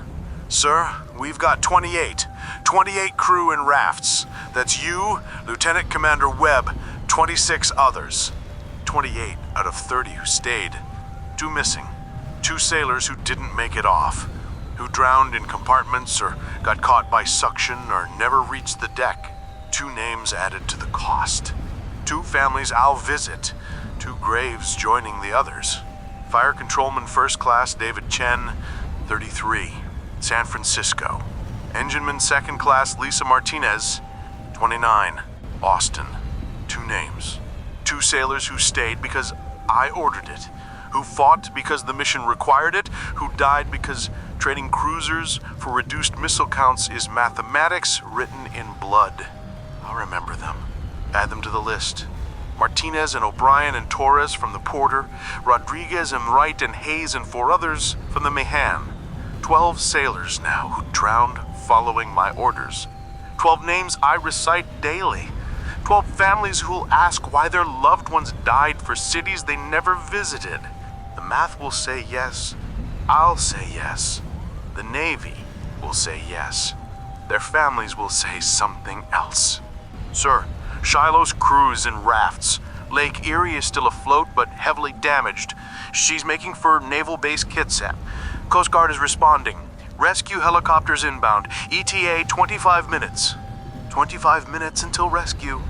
Sir, we've got 28. 28 crew in rafts. That's you, Lieutenant Commander Webb, 26 others. 28 out of 30 who stayed. 2 missing. 2 sailors who didn't make it off. Who drowned in compartments or got caught by suction or never reached the deck. 2 names added to the cost. 2 families I'll visit. 2 graves joining the others. Fire Controlman First Class David Chen, 33, San Francisco. Engineman Second Class Lisa Martinez, 29, Austin. 2 names. 2 sailors who stayed because I ordered it, who fought because the mission required it, who died because trading cruisers for reduced missile counts is mathematics written in blood. I'll remember them. Add them to the list. Martinez and O'Brien and Torres from the Porter, Rodriguez and Wright and Hayes and 4 others from the Mahan. 12 sailors now who drowned following my orders. 12 names I recite daily. 12 families who'll ask why their loved ones died for cities they never visited. The math will say yes. I'll say yes. The Navy will say yes. Their families will say something else. Sir, Shiloh's crew is in rafts. Lake Erie is still afloat but heavily damaged. She's making for Naval Base Kitsap. Coast Guard is responding. Rescue helicopters inbound. ETA 25 minutes. 25 minutes until rescue.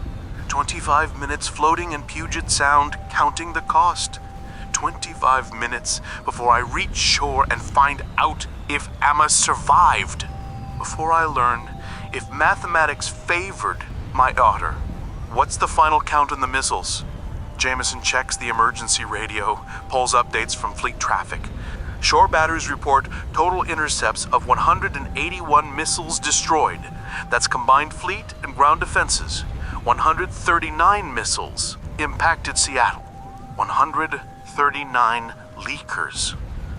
25 minutes floating in Puget Sound, counting the cost. 25 minutes before I reach shore and find out if Emma survived. Before I learn if mathematics favored my daughter. What's the final count on the missiles? Jameson checks the emergency radio, pulls updates from fleet traffic. Shore batteries report total intercepts of 181 missiles destroyed. That's combined fleet and ground defenses. 139 missiles impacted Seattle. 139 leakers.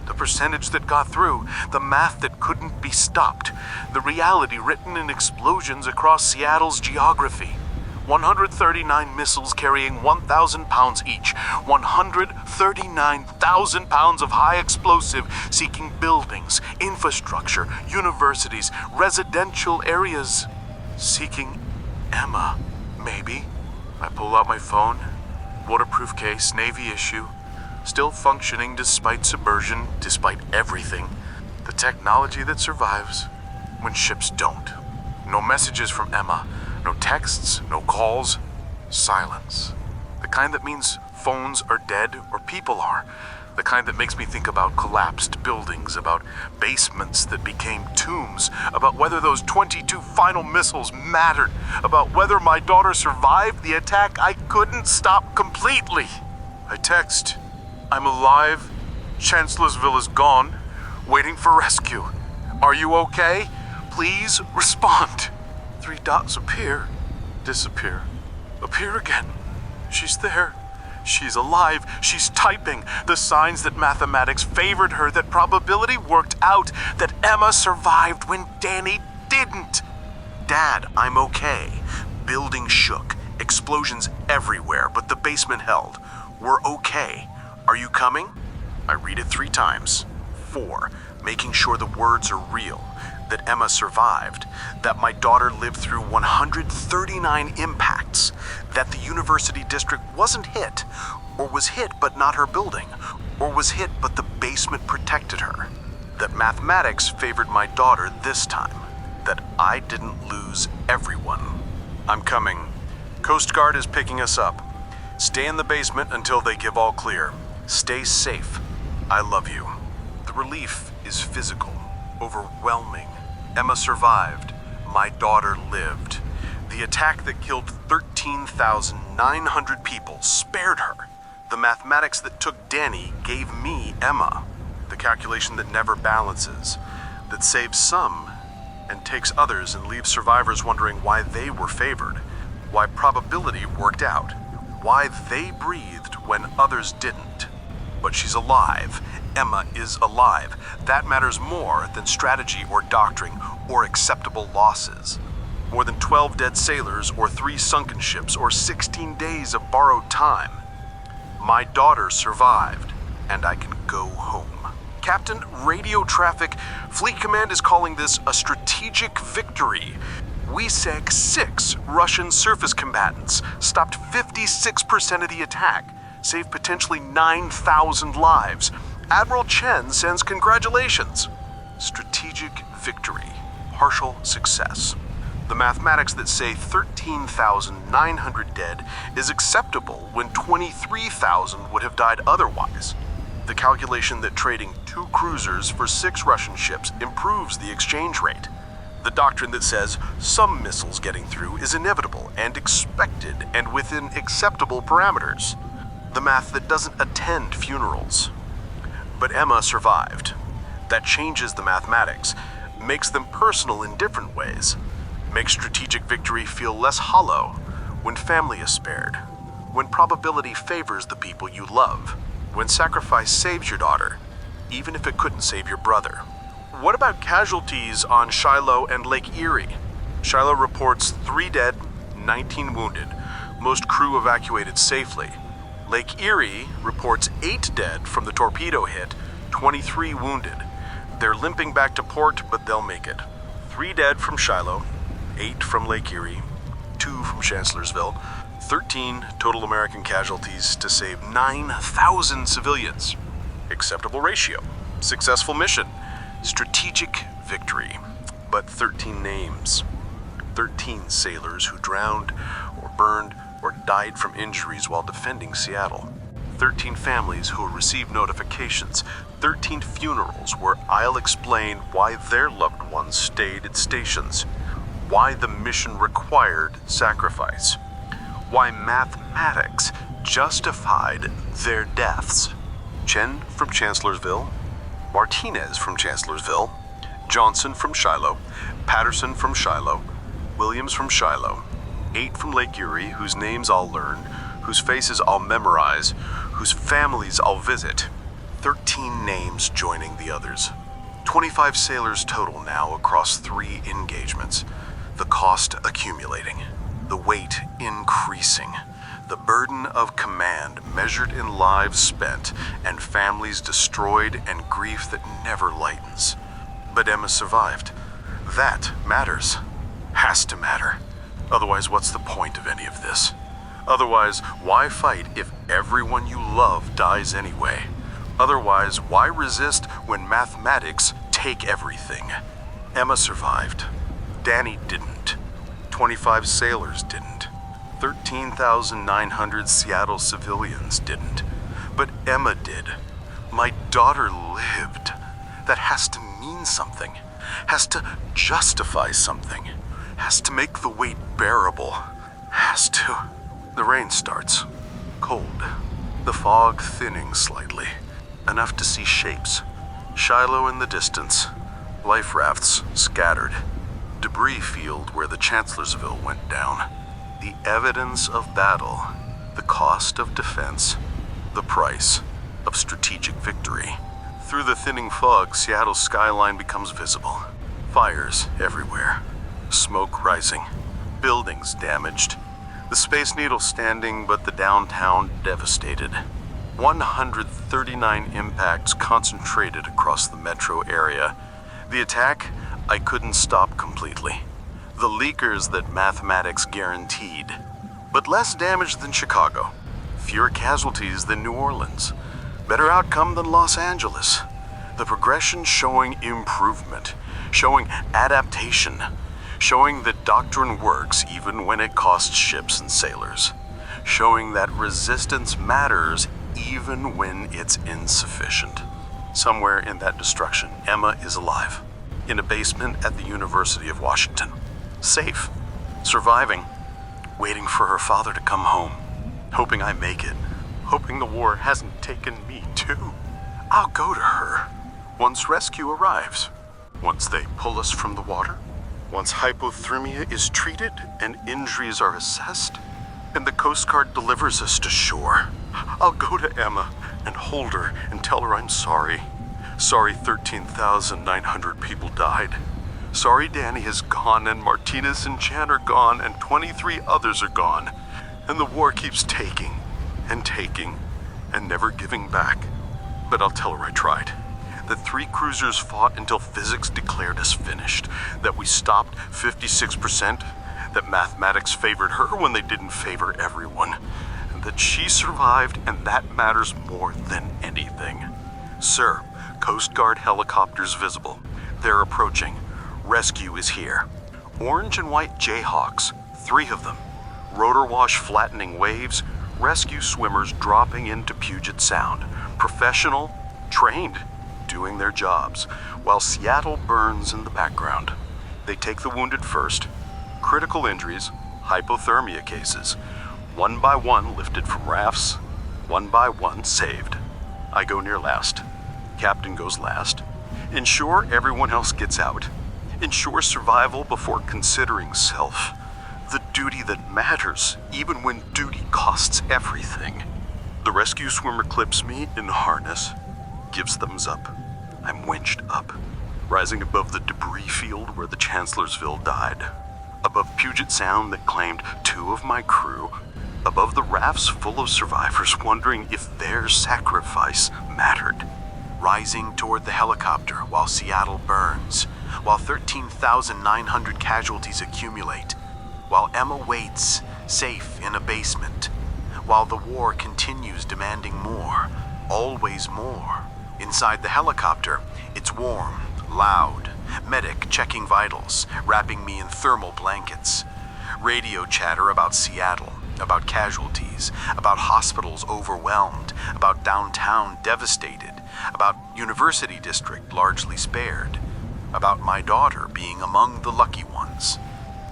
The percentage that got through, the math that couldn't be stopped, the reality written in explosions across Seattle's geography. 139 missiles carrying 1,000 pounds each. 139,000 pounds of high explosive seeking buildings, infrastructure, universities, residential areas. Seeking Emma, maybe. I pull out my phone. Waterproof case, Navy issue. Still functioning despite submersion, despite everything. The technology that survives when ships don't. No messages from Emma. No texts, no calls, silence. The kind that means phones are dead or people are. The kind that makes me think about collapsed buildings, about basements that became tombs, about whether those 22 final missiles mattered, about whether my daughter survived the attack I couldn't stop completely. I text, I'm alive, Chancellorsville is gone, waiting for rescue. Are you okay? Please respond. 3 dots appear, disappear, appear again. She's there. She's alive. She's typing. The signs that mathematics favored her, that probability worked out, that Emma survived when Danny didn't. Dad, I'm okay. Building shook. Explosions everywhere, but the basement held. We're okay. Are you coming? I read it 3 times. 4, making sure the words are real. That Emma survived, that my daughter lived through 139 impacts, that the university district wasn't hit, or was hit but not her building, or was hit but the basement protected her, that mathematics favored my daughter this time, that I didn't lose everyone. I'm coming. Coast Guard is picking us up. Stay in the basement until they give all clear. Stay safe. I love you. The relief is physical, overwhelming. Emma survived. My daughter lived. The attack that killed 13,900 people spared her. The mathematics that took Danny gave me Emma. The calculation that never balances, that saves some and takes others and leaves survivors wondering why they were favored, why probability worked out, why they breathed when others didn't. But she's alive. Emma is alive. That matters more than strategy or doctrine or acceptable losses. More than 12 dead sailors or 3 sunken ships or 16 days of borrowed time. My daughter survived, and I can go home. Captain, radio traffic. Fleet Command is calling this a strategic victory. We sank 6 Russian surface combatants, stopped 56% of the attack, saved potentially 9,000 lives. Admiral Chen sends congratulations. Strategic victory. Partial success. The mathematics that say 13,900 dead is acceptable when 23,000 would have died otherwise. The calculation that trading 2 cruisers for 6 Russian ships improves the exchange rate. The doctrine that says some missiles getting through is inevitable and expected and within acceptable parameters. The math that doesn't attend funerals. But Emma survived. That changes the mathematics, makes them personal in different ways, makes strategic victory feel less hollow when family is spared, when probability favors the people you love, when sacrifice saves your daughter, even if it couldn't save your brother. What about casualties on Shiloh and Lake Erie? Shiloh reports 3 dead, 19 wounded, most crew evacuated safely. Lake Erie reports 8 dead from the torpedo hit, 23 wounded. They're limping back to port, but they'll make it. 3 dead from Shiloh, 8 from Lake Erie, 2 from Chancellorsville, 13 total American casualties to save 9,000 civilians. Acceptable ratio. Successful mission. Strategic victory. But 13 names. 13 sailors who drowned or burned or died from injuries while defending Seattle. 13 families who received notifications. 13 funerals where I'll explain why their loved ones stayed at stations. Why the mission required sacrifice. Why mathematics justified their deaths. Chen from Chancellorsville, Martinez from Chancellorsville, Johnson from Shiloh, Patterson from Shiloh, Williams from Shiloh, 8 from Lake Erie, whose names I'll learn, whose faces I'll memorize, whose families I'll visit. 13 names joining the others. 25 sailors total now across 3 engagements. The cost accumulating. The weight increasing. The burden of command measured in lives spent and families destroyed and grief that never lightens. But Emma survived. That matters. Has to matter. Otherwise, what's the point of any of this? Otherwise, why fight if everyone you love dies anyway? Otherwise, why resist when mathematics take everything? Emma survived. Danny didn't. 25 sailors didn't. 13,900 Seattle civilians didn't. But Emma did. My daughter lived. That has to mean something. Has to justify something. Has to make the weight bearable. Has to. The rain starts. Cold. The fog thinning slightly. Enough to see shapes. Shiloh in the distance. Life rafts scattered. Debris field where the Chancellorsville went down. The evidence of battle. The cost of defense. The price of strategic victory. Through the thinning fog, Seattle's skyline becomes visible. Fires everywhere. Smoke rising. Buildings damaged. The Space Needle standing, but the downtown devastated. 139 impacts concentrated across the metro area. The attack, I couldn't stop completely. The leakers that mathematics guaranteed. But less damage than Chicago. Fewer casualties than New Orleans. Better outcome than Los Angeles. The progression showing improvement. Showing adaptation. Showing that doctrine works even when it costs ships and sailors. Showing that resistance matters even when it's insufficient. Somewhere in that destruction, Emma is alive. In a basement at the University of Washington. Safe. Surviving. Waiting for her father to come home. Hoping I make it. Hoping the war hasn't taken me too. I'll go to her. Once rescue arrives. Once they pull us from the water. Once hypothermia is treated and injuries are assessed. And the Coast Guard delivers us to shore. I'll go to Emma and hold her and tell her I'm sorry. Sorry 13,900 people died. Sorry Danny is gone and Martinez and Chan are gone and 23 others are gone. And the war keeps taking and never giving back. But I'll tell her I tried. That 3 cruisers fought until physics declared us finished. That we stopped 56%. That mathematics favored her when they didn't favor everyone. And that she survived, and that matters more than anything. Sir, Coast Guard helicopters visible. They're approaching. Rescue is here. Orange and white Jayhawks, 3 of them. Rotor wash flattening waves, rescue swimmers dropping into Puget Sound. Professional, trained, doing their jobs, while Seattle burns in the background. They take the wounded first. Critical injuries, hypothermia cases. One by one lifted from rafts, one by one saved. I go near last. Captain goes last. Ensure everyone else gets out. Ensure survival before considering self. The duty that matters, even when duty costs everything. The rescue swimmer clips me in harness, gives thumbs up. I'm winched up, rising above the debris field where the Chancellorsville died. Above Puget Sound that claimed 2 of my crew. Above the rafts full of survivors wondering if their sacrifice mattered. Rising toward the helicopter while Seattle burns. While 13,900 casualties accumulate. While Emma waits, safe in a basement. While the war continues demanding more. Always more. Inside the helicopter, it's warm, loud. Medic checking vitals, wrapping me in thermal blankets. Radio chatter about Seattle, about casualties, about hospitals overwhelmed, about downtown devastated, about University District largely spared, about my daughter being among the lucky ones,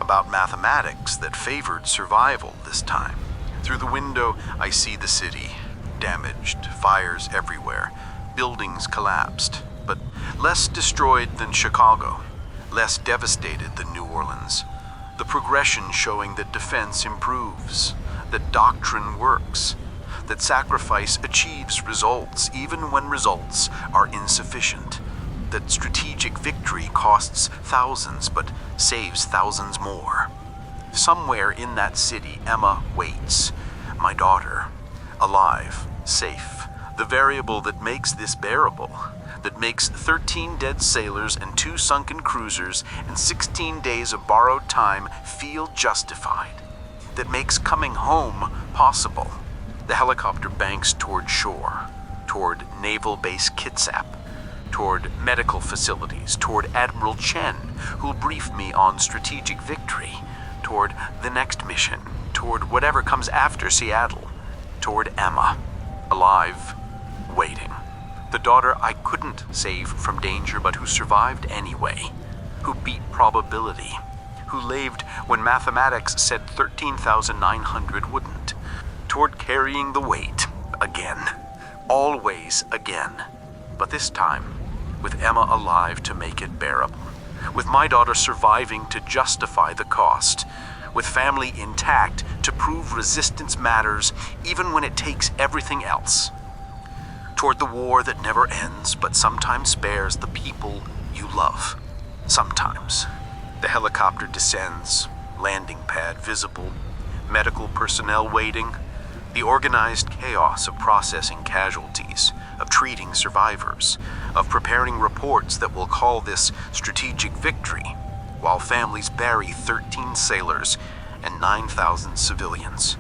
about mathematics that favored survival this time. Through the window, I see the city, damaged, fires everywhere, buildings collapsed, but less destroyed than Chicago, less devastated than New Orleans. The progression showing that defense improves, that doctrine works, that sacrifice achieves results even when results are insufficient, that strategic victory costs thousands but saves thousands more. Somewhere in that city, Emma waits, my daughter, alive, safe, the variable that makes this bearable, that makes 13 dead sailors and 2 sunken cruisers and 16 days of borrowed time feel justified, that makes coming home possible. The helicopter banks toward shore, toward Naval Base Kitsap, toward medical facilities, toward Admiral Chen, who'll brief me on strategic victory, toward the next mission, toward whatever comes after Seattle, toward Emma, alive, waiting. The daughter I couldn't save from danger but who survived anyway, who beat probability, who lived when mathematics said 13,900 wouldn't, toward carrying the weight, again, always again, but this time with Emma alive to make it bearable, with my daughter surviving to justify the cost, with family intact to prove resistance matters even when it takes everything else. Toward the war that never ends but sometimes spares the people you love. Sometimes. The helicopter descends, landing pad visible, medical personnel waiting, the organized chaos of processing casualties, of treating survivors, of preparing reports that will call this strategic victory, while families bury 13 sailors and 9,000 civilians,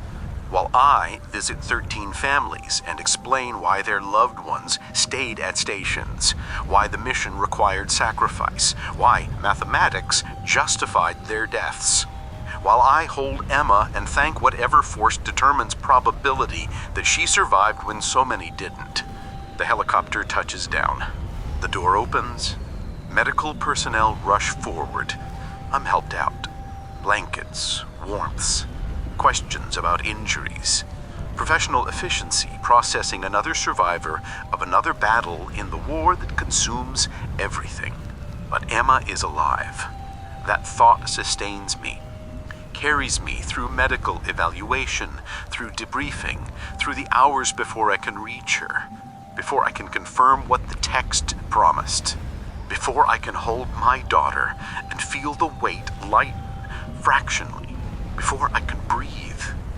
while I visit 13 families and explain why their loved ones stayed at stations, why the mission required sacrifice, why mathematics justified their deaths, while I hold Emma and thank whatever force determines probability that she survived when so many didn't. The helicopter touches down. The door opens. Medical personnel rush forward. I'm helped out. Blankets, warmths, questions about injuries. Professional efficiency processing another survivor of another battle in the war that consumes everything. But Emma is alive. That thought sustains me, carries me through medical evaluation, through debriefing, through the hours before I can reach her, before I can confirm what the text promised, before I can hold my daughter and feel the weight lighten fractionally, before I can breathe.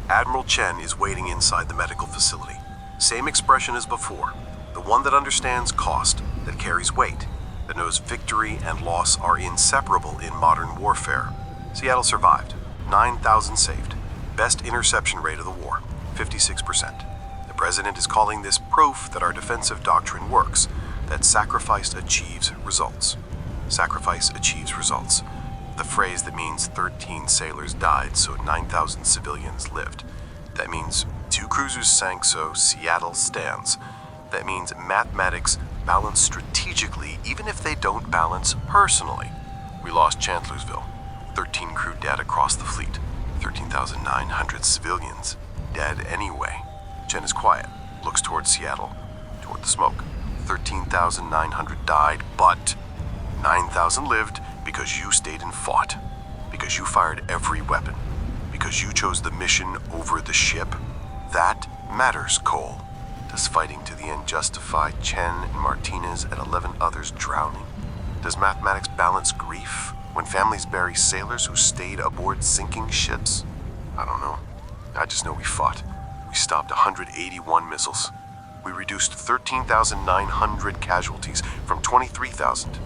Admiral Chen is waiting inside the medical facility. Same expression as before. The one that understands cost, that carries weight, that knows victory and loss are inseparable in modern warfare. Seattle survived. 9,000 saved. Best interception rate of the war, 56%. The president is calling this proof that our defensive doctrine works, that sacrifice achieves results. Sacrifice achieves results. The phrase that means 13 sailors died so 9,000 civilians lived. That means 2 cruisers sank so Seattle stands. That means mathematics balance strategically even if they don't balance personally. We lost Chancellorsville. 13 crew dead across the fleet. 13,900 civilians dead anyway. Chen is quiet, looks toward Seattle, toward the smoke. 13,900 died, but 9,000 lived because you stayed and fought, because you fired every weapon, because you chose the mission over the ship. That matters, Cole. Does fighting to the end justify Chen and Martinez and 11 others drowning? Does mathematics balance grief when families bury sailors who stayed aboard sinking ships? I don't know. I just know we fought. We stopped 181 missiles. We reduced 13,900 casualties from 23,000.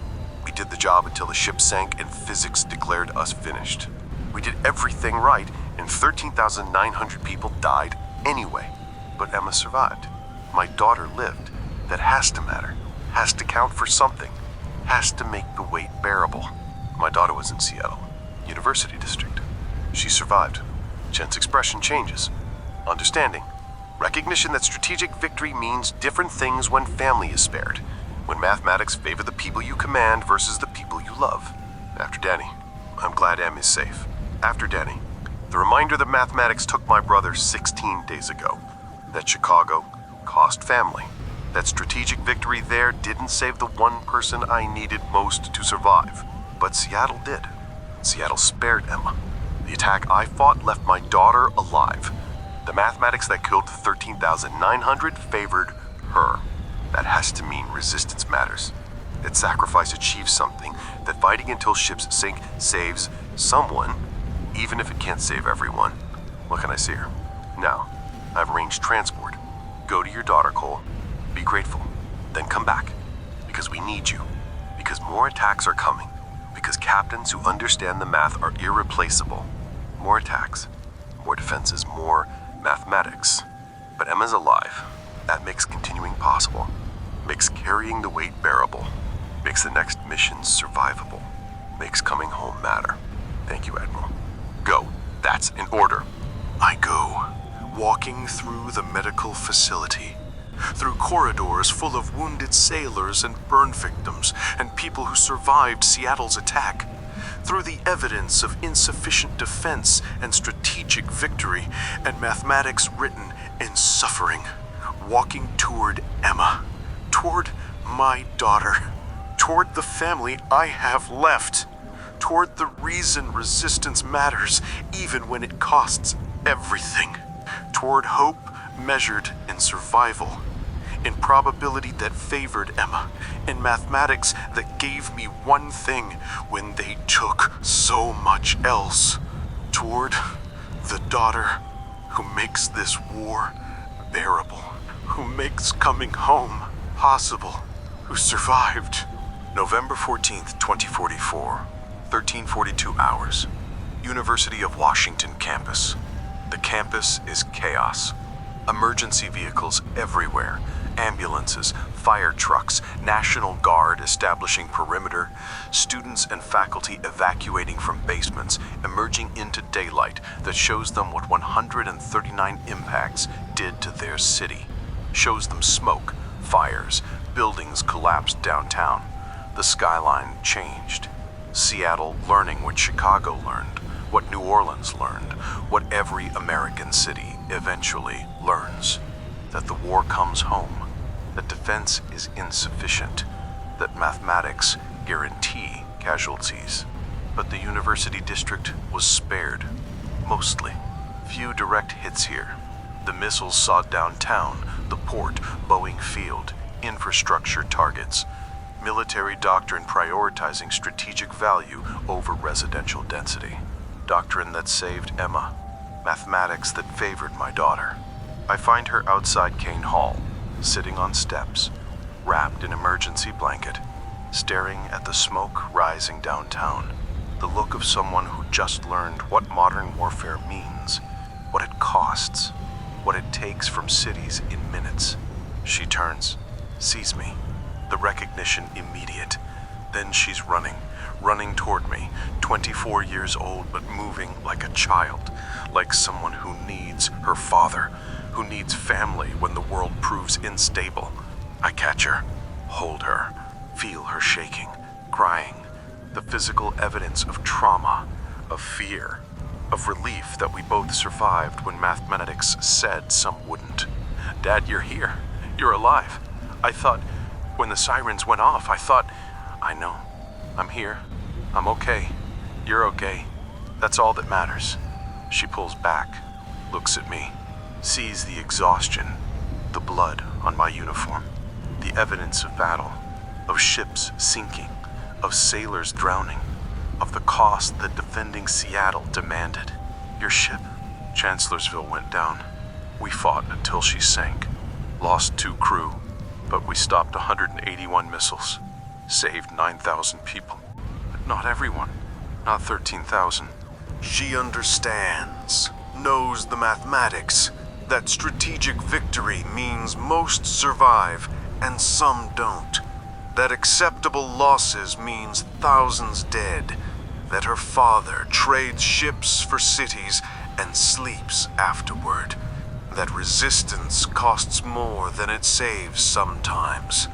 We did the job until the ship sank and physics declared us finished. We did everything right, and 13,900 people died anyway. But Emma survived. My daughter lived. That has to matter. Has to count for something. Has to make the weight bearable. My daughter was in Seattle, University District. She survived. Chen's expression changes. Understanding. Recognition that strategic victory means different things when family is spared. When mathematics favor the people you command versus the people you love. After Danny, I'm glad Em is safe. After Danny, the reminder that mathematics took my brother 16 days ago. That Chicago cost family. That strategic victory there didn't save the one person I needed most to survive. But Seattle did. Seattle spared Emma. The attack I fought left my daughter alive. The mathematics that killed 13,900 favored her. That has to mean resistance matters. That sacrifice achieves something, that fighting until ships sink saves someone, even if it can't save everyone. What can I say her? Now, I've arranged transport. Go to your daughter, Cole. Be grateful. Then come back. Because we need you. Because more attacks are coming. Because captains who understand the math are irreplaceable. More attacks, more defenses, more mathematics. But Emma's alive. That makes continuing possible. Makes carrying the weight bearable. Makes the next mission survivable. Makes coming home matter. Thank you, Admiral. Go. That's in order. I go, walking through the medical facility, through corridors full of wounded sailors and burn victims and people who survived Seattle's attack, through the evidence of insufficient defense and strategic victory and mathematics written in suffering, walking toward Emma, toward my daughter, toward the family I have left, toward the reason resistance matters even when it costs everything, toward hope measured in survival, in probability that favored Emma, in mathematics that gave me one thing when they took so much else, toward the daughter who makes this war bearable, who makes coming home possible, who survived. November 14th, 2044, 1342 hours. University of Washington campus. The campus is chaos. Emergency vehicles everywhere. Ambulances, fire trucks, National Guard establishing perimeter, students and faculty evacuating from basements, emerging into daylight that shows them what 139 impacts did to their city. Shows them smoke, fires, buildings collapsed downtown. The skyline changed. Seattle learning what Chicago learned, what New Orleans learned, what every American city eventually learns. That the war comes home, that defense is insufficient, that mathematics guarantee casualties. But the university district was spared, mostly. Few direct hits here. The missiles saw downtown, the port, Boeing Field, infrastructure targets. Military doctrine prioritizing strategic value over residential density. Doctrine that saved Emma. Mathematics that favored my daughter. I find her outside Kane Hall, sitting on steps, wrapped in emergency blanket, staring at the smoke rising downtown. The look of someone who just learned what modern warfare means, what it costs, what it takes from cities in minutes. She turns, sees me. The recognition immediate. Then she's running toward me, 24 years old but moving like a child, like someone who needs her father, who needs family when the world proves unstable. I catch her, hold her, feel her shaking, crying, the physical evidence of trauma, of fear, of relief that we both survived when mathematics said some wouldn't. Dad, you're here. You're alive. I thought, when the sirens went off, I know. I'm here. I'm okay. You're okay. That's all that matters. She pulls back, looks at me, sees the exhaustion, the blood on my uniform, the evidence of battle, of ships sinking, of sailors drowning, of the cost that defending Seattle demanded. Your ship, Chancellorsville, went down. We fought until she sank, lost 2 crew, but we stopped 181 missiles, saved 9,000 people. But not everyone, not 13,000. She understands, knows the mathematics, that strategic victory means most survive and some don't. That acceptable losses means thousands dead. That her father trades ships for cities and sleeps afterward. That resistance costs more than it saves sometimes.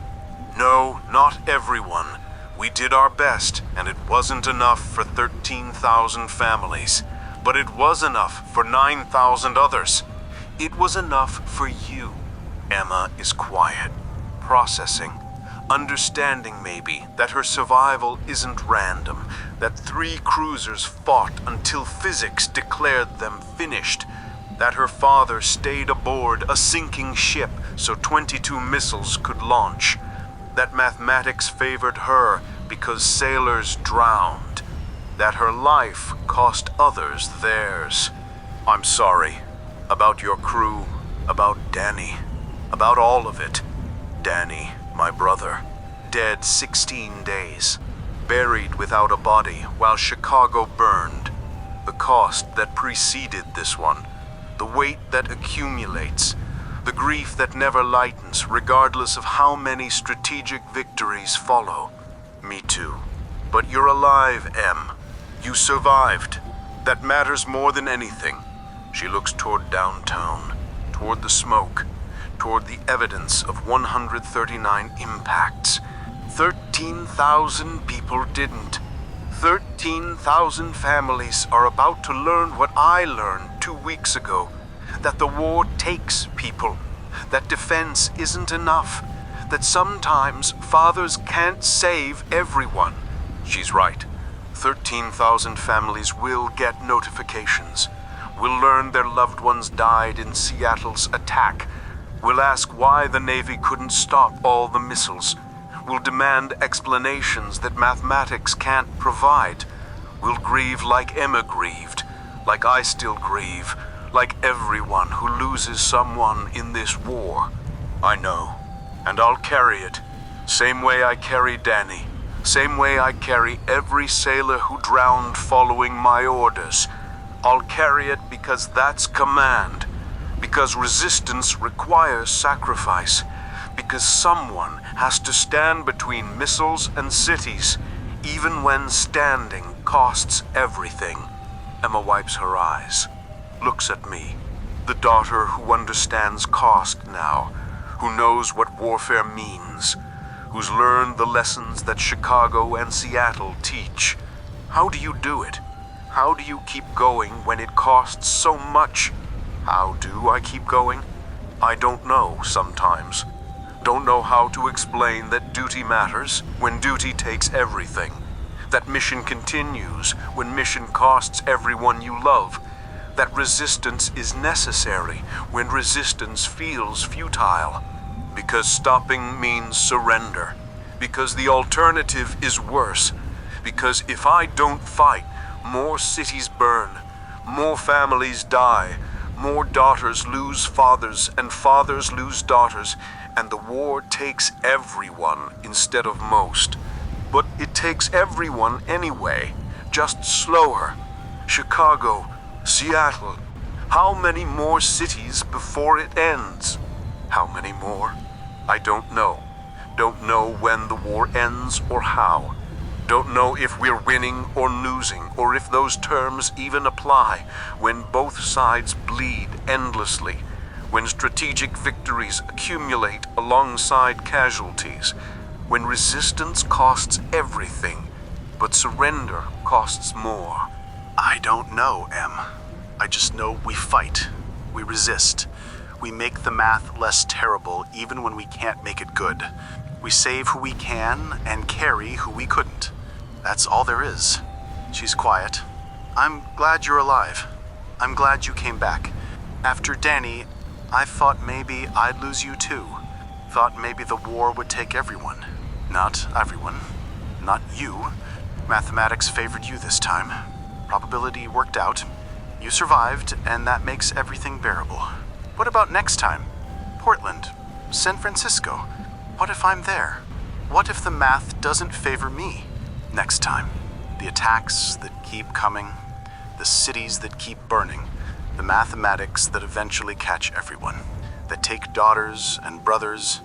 No, not everyone. We did our best, and it wasn't enough for 13,000 families. But it was enough for 9,000 others. It was enough for you. Emma is quiet, processing, Understanding maybe that her survival isn't random, that 3 cruisers fought until physics declared them finished, that her father stayed aboard a sinking ship so 22 missiles could launch, that mathematics favored her because sailors drowned, that her life cost others theirs. I'm sorry about your crew, about Danny, about all of it. Danny, my brother, dead 16 days, buried without a body while Chicago burned. The cost that preceded this one, the weight that accumulates, the grief that never lightens regardless of how many strategic victories follow. Me too. But you're alive, Em. You survived. That matters more than anything. She looks toward downtown, toward the smoke, toward the evidence of 139 impacts. 13,000 people didn't. 13,000 families are about to learn what I learned 2 weeks ago. That the war takes people. That defense isn't enough. That sometimes fathers can't save everyone. She's right. 13,000 families will get notifications. Will learn their loved ones died in Seattle's attack. Will ask why the Navy couldn't stop all the missiles. Will demand explanations that mathematics can't provide. Will grieve like Emma grieved, like I still grieve, like everyone who loses someone in this war. I know, and I'll carry it. Same way I carry Danny. Same way I carry every sailor who drowned following my orders. I'll carry it because that's command. Because resistance requires sacrifice. Because someone has to stand between missiles and cities, even when standing costs everything. Emma wipes her eyes, looks at me, the daughter who understands cost now, who knows what warfare means, who's learned the lessons that Chicago and Seattle teach. How do you do it? How do you keep going when it costs so much? How do I keep going? I don't know sometimes. Don't know how to explain that duty matters when duty takes everything. That mission continues when mission costs everyone you love. That resistance is necessary when resistance feels futile. Because stopping means surrender. Because the alternative is worse. Because if I don't fight, more cities burn, more families die, more daughters lose fathers, and fathers lose daughters, and the war takes everyone instead of most. But it takes everyone anyway, just slower. Chicago, Seattle, how many more cities before it ends? How many more? I don't know. Don't know when the war ends or how. Don't know if we're winning or losing, or if those terms even apply when both sides bleed endlessly, when strategic victories accumulate alongside casualties, when resistance costs everything, but surrender costs more. I don't know, Em. I just know we fight. We resist. We make the math less terrible even when we can't make it good. We save who we can and carry who we couldn't. That's all there is. She's quiet. I'm glad you're alive. I'm glad you came back. After Danny, I thought maybe I'd lose you too. Thought maybe the war would take everyone. Not everyone. Not you. Mathematics favored you this time. Probability worked out. You survived, and that makes everything bearable. What about next time? Portland, San Francisco. What if I'm there? What if the math doesn't favor me? Next time. The attacks that keep coming, the cities that keep burning, the mathematics that eventually catch everyone, that take daughters and brothers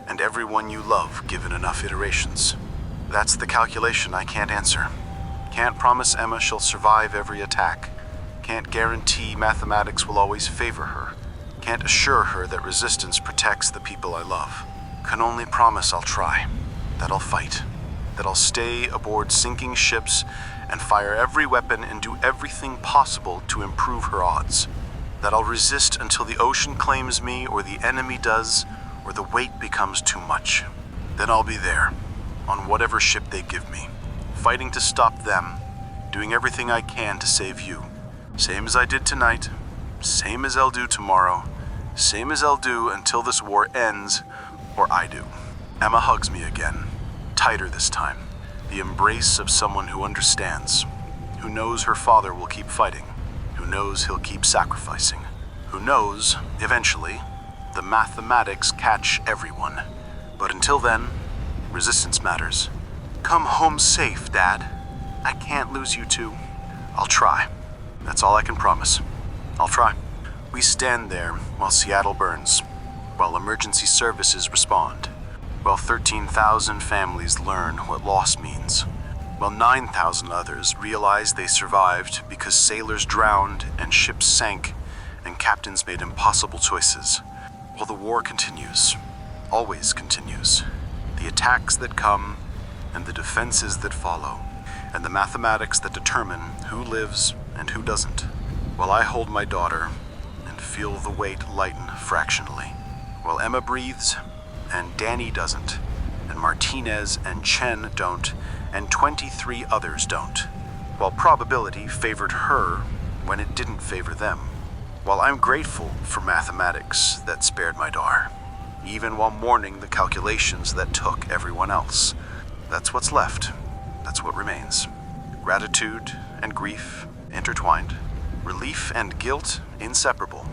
and everyone you love given enough iterations. That's the calculation I can't answer. Can't promise Emma she'll survive every attack. Can't guarantee mathematics will always favor her. Can't assure her that resistance protects the people I love. Can only promise I'll try, that I'll fight, that I'll stay aboard sinking ships and fire every weapon and do everything possible to improve her odds. That I'll resist until the ocean claims me or the enemy does, or the weight becomes too much. Then I'll be there, on whatever ship they give me, fighting to stop them, doing everything I can to save you. Same as I did tonight, same as I'll do tomorrow, same as I'll do until this war ends, or I do. Emma hugs me again, tighter this time. The embrace of someone who understands, who knows her father will keep fighting, who knows he'll keep sacrificing, who knows, eventually, the mathematics catch everyone. But until then, resistance matters. Come home safe, Dad. I can't lose you two. I'll try. That's all I can promise. I'll try. We stand there while Seattle burns, while emergency services respond, while 13,000 families learn what loss means, while 9,000 others realize they survived because sailors drowned and ships sank and captains made impossible choices, while the war continues. Always continues. The attacks that come, and the defenses that follow, and the mathematics that determine who lives and who doesn't. While I hold my daughter and feel the weight lighten fractionally. While Emma breathes, and Danny doesn't, and Martinez and Chen don't, and 23 others don't. While probability favored her when it didn't favor them. While I'm grateful for mathematics that spared my daughter, even while mourning the calculations that took everyone else. That's what's left. That's what remains. Gratitude and grief intertwined. Relief and guilt inseparable.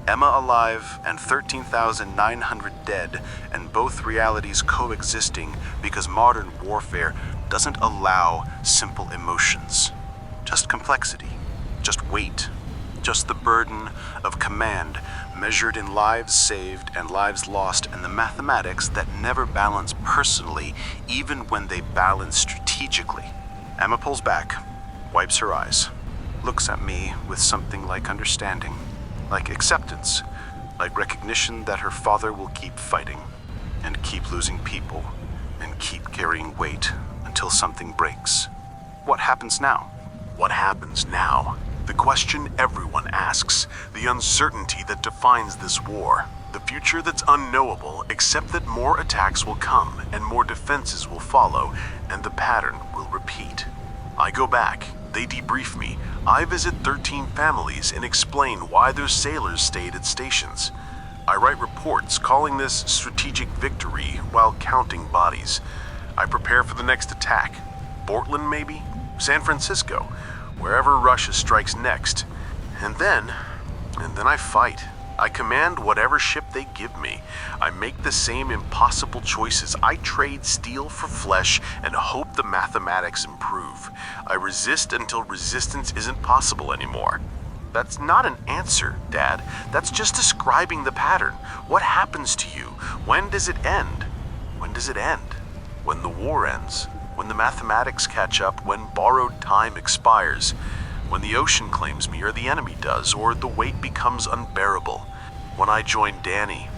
Emma alive and 13,900 dead, and both realities coexisting because modern warfare doesn't allow simple emotions. Just complexity. Just weight. Just the burden of command measured in lives saved and lives lost, and the mathematics that never balance personally, even when they balance strategically. Emma pulls back, wipes her eyes, looks at me with something like understanding, like acceptance, like recognition that her father will keep fighting, and keep losing people, and keep carrying weight until something breaks. What happens now? What happens now? The question everyone asks, the uncertainty that defines this war, the future that's unknowable except that more attacks will come and more defenses will follow, and the pattern will repeat. I go back, they debrief me, I visit 13 families and explain why their sailors stayed at stations. I write reports calling this strategic victory while counting bodies. I prepare for the next attack. Portland maybe? San Francisco? Wherever Russia strikes next. And then I fight. I command whatever ship they give me. I make the same impossible choices. I trade steel for flesh and hope the mathematics improve. I resist until resistance isn't possible anymore. That's not an answer, Dad. That's just describing the pattern. What happens to you? When does it end? When does it end? When the war ends. When the mathematics catch up, when borrowed time expires, when the ocean claims me or the enemy does, or the weight becomes unbearable, when I join Danny,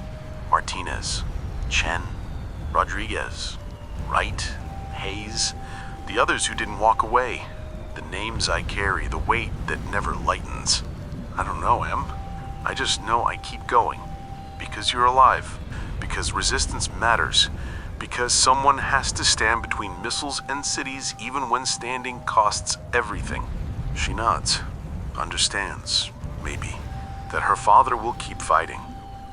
Martinez, Chen, Rodriguez, Wright, Hayes, the others who didn't walk away, the names I carry, the weight that never lightens. I don't know, Em. I just know I keep going, because you're alive, because resistance matters, because someone has to stand between missiles and cities even when standing costs everything. She nods, understands, maybe, that her father will keep fighting,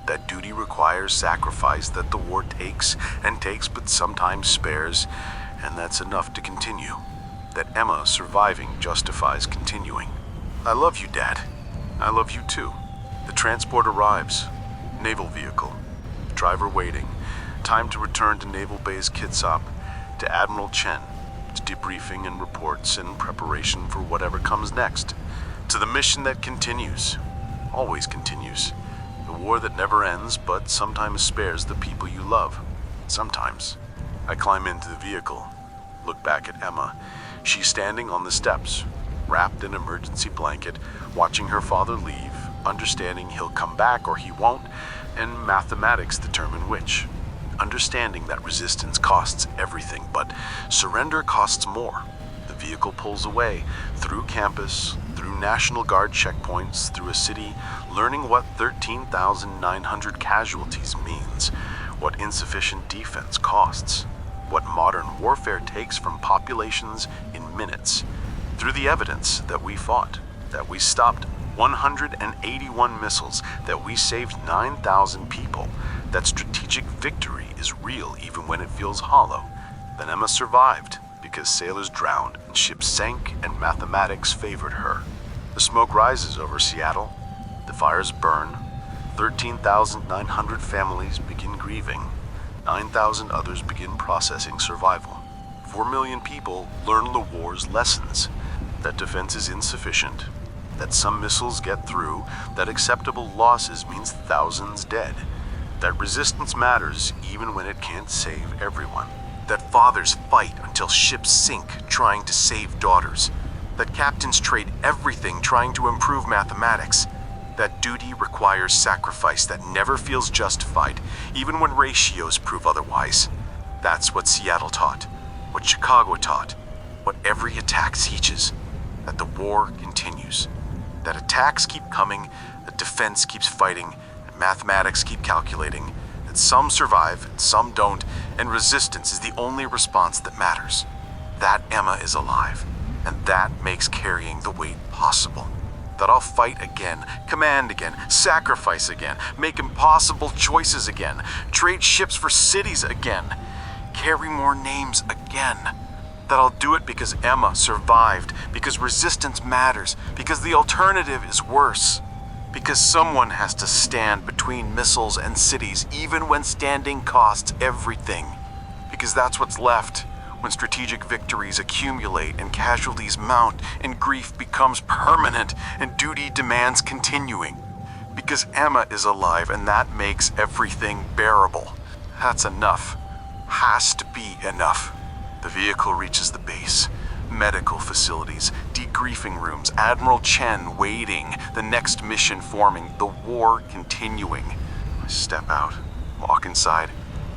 that duty requires sacrifice, that the war takes and takes but sometimes spares, and that's enough to continue, that Emma surviving justifies continuing. I love you, Dad. I love you too. The transport arrives, naval vehicle, driver waiting. Time to return to Naval Base Kitsap, to Admiral Chen, to debriefing and reports in preparation for whatever comes next, to the mission that continues, always continues, the war that never ends but sometimes spares the people you love. Sometimes. I climb into the vehicle, look back at Emma. She's standing on the steps, wrapped in an emergency blanket, watching her father leave, understanding he'll come back or he won't, and mathematics determine which. Understanding that resistance costs everything, but surrender costs more. The vehicle pulls away, through campus, through National Guard checkpoints, through a city, learning what 13,900 casualties means, what insufficient defense costs, what modern warfare takes from populations in minutes, through the evidence that we fought, that we stopped 181 missiles, that we saved 9,000 people, that strategic victory is real even when it feels hollow, then Emma survived because sailors drowned and ships sank and mathematics favored her. The smoke rises over Seattle, the fires burn, 13,900 families begin grieving, 9,000 others begin processing survival. 4 million people learn the war's lessons, that defense is insufficient, that some missiles get through, that acceptable losses means thousands dead, that resistance matters even when it can't save everyone, that fathers fight until ships sink trying to save daughters, that captains trade everything trying to improve mathematics, that duty requires sacrifice that never feels justified, even when ratios prove otherwise. That's what Seattle taught, what Chicago taught, what every attack teaches, that the war continues, that attacks keep coming, that defense keeps fighting, and mathematics keep calculating, that some survive and some don't, and resistance is the only response that matters. That Emma is alive, and that makes carrying the weight possible. That I'll fight again, command again, sacrifice again, make impossible choices again, trade ships for cities again, carry more names again. That I'll do it because Emma survived, because resistance matters, because the alternative is worse, because someone has to stand between missiles and cities even when standing costs everything, because that's what's left when strategic victories accumulate and casualties mount and grief becomes permanent and duty demands continuing, because Emma is alive and that makes everything bearable. That's enough. Has to be enough. The vehicle reaches the base. Medical facilities, debriefing rooms, Admiral Chen waiting, the next mission forming, the war continuing. I step out, walk inside,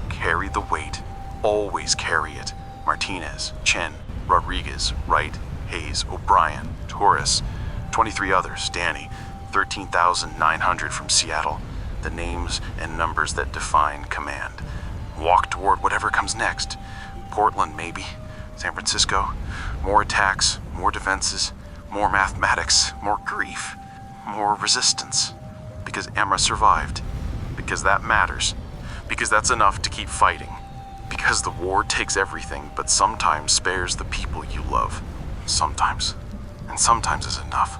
carry the weight, always carry it. Martinez, Chen, Rodriguez, Wright, Hayes, O'Brien, Torres, 23 others, Danny, 13,900 from Seattle, the names and numbers that define command. Walk toward whatever comes next. Portland, maybe. San Francisco. More attacks, more defenses, more mathematics, more grief, more resistance. Because Emma survived. Because that matters. Because that's enough to keep fighting. Because the war takes everything, but sometimes spares the people you love. Sometimes. And sometimes is enough.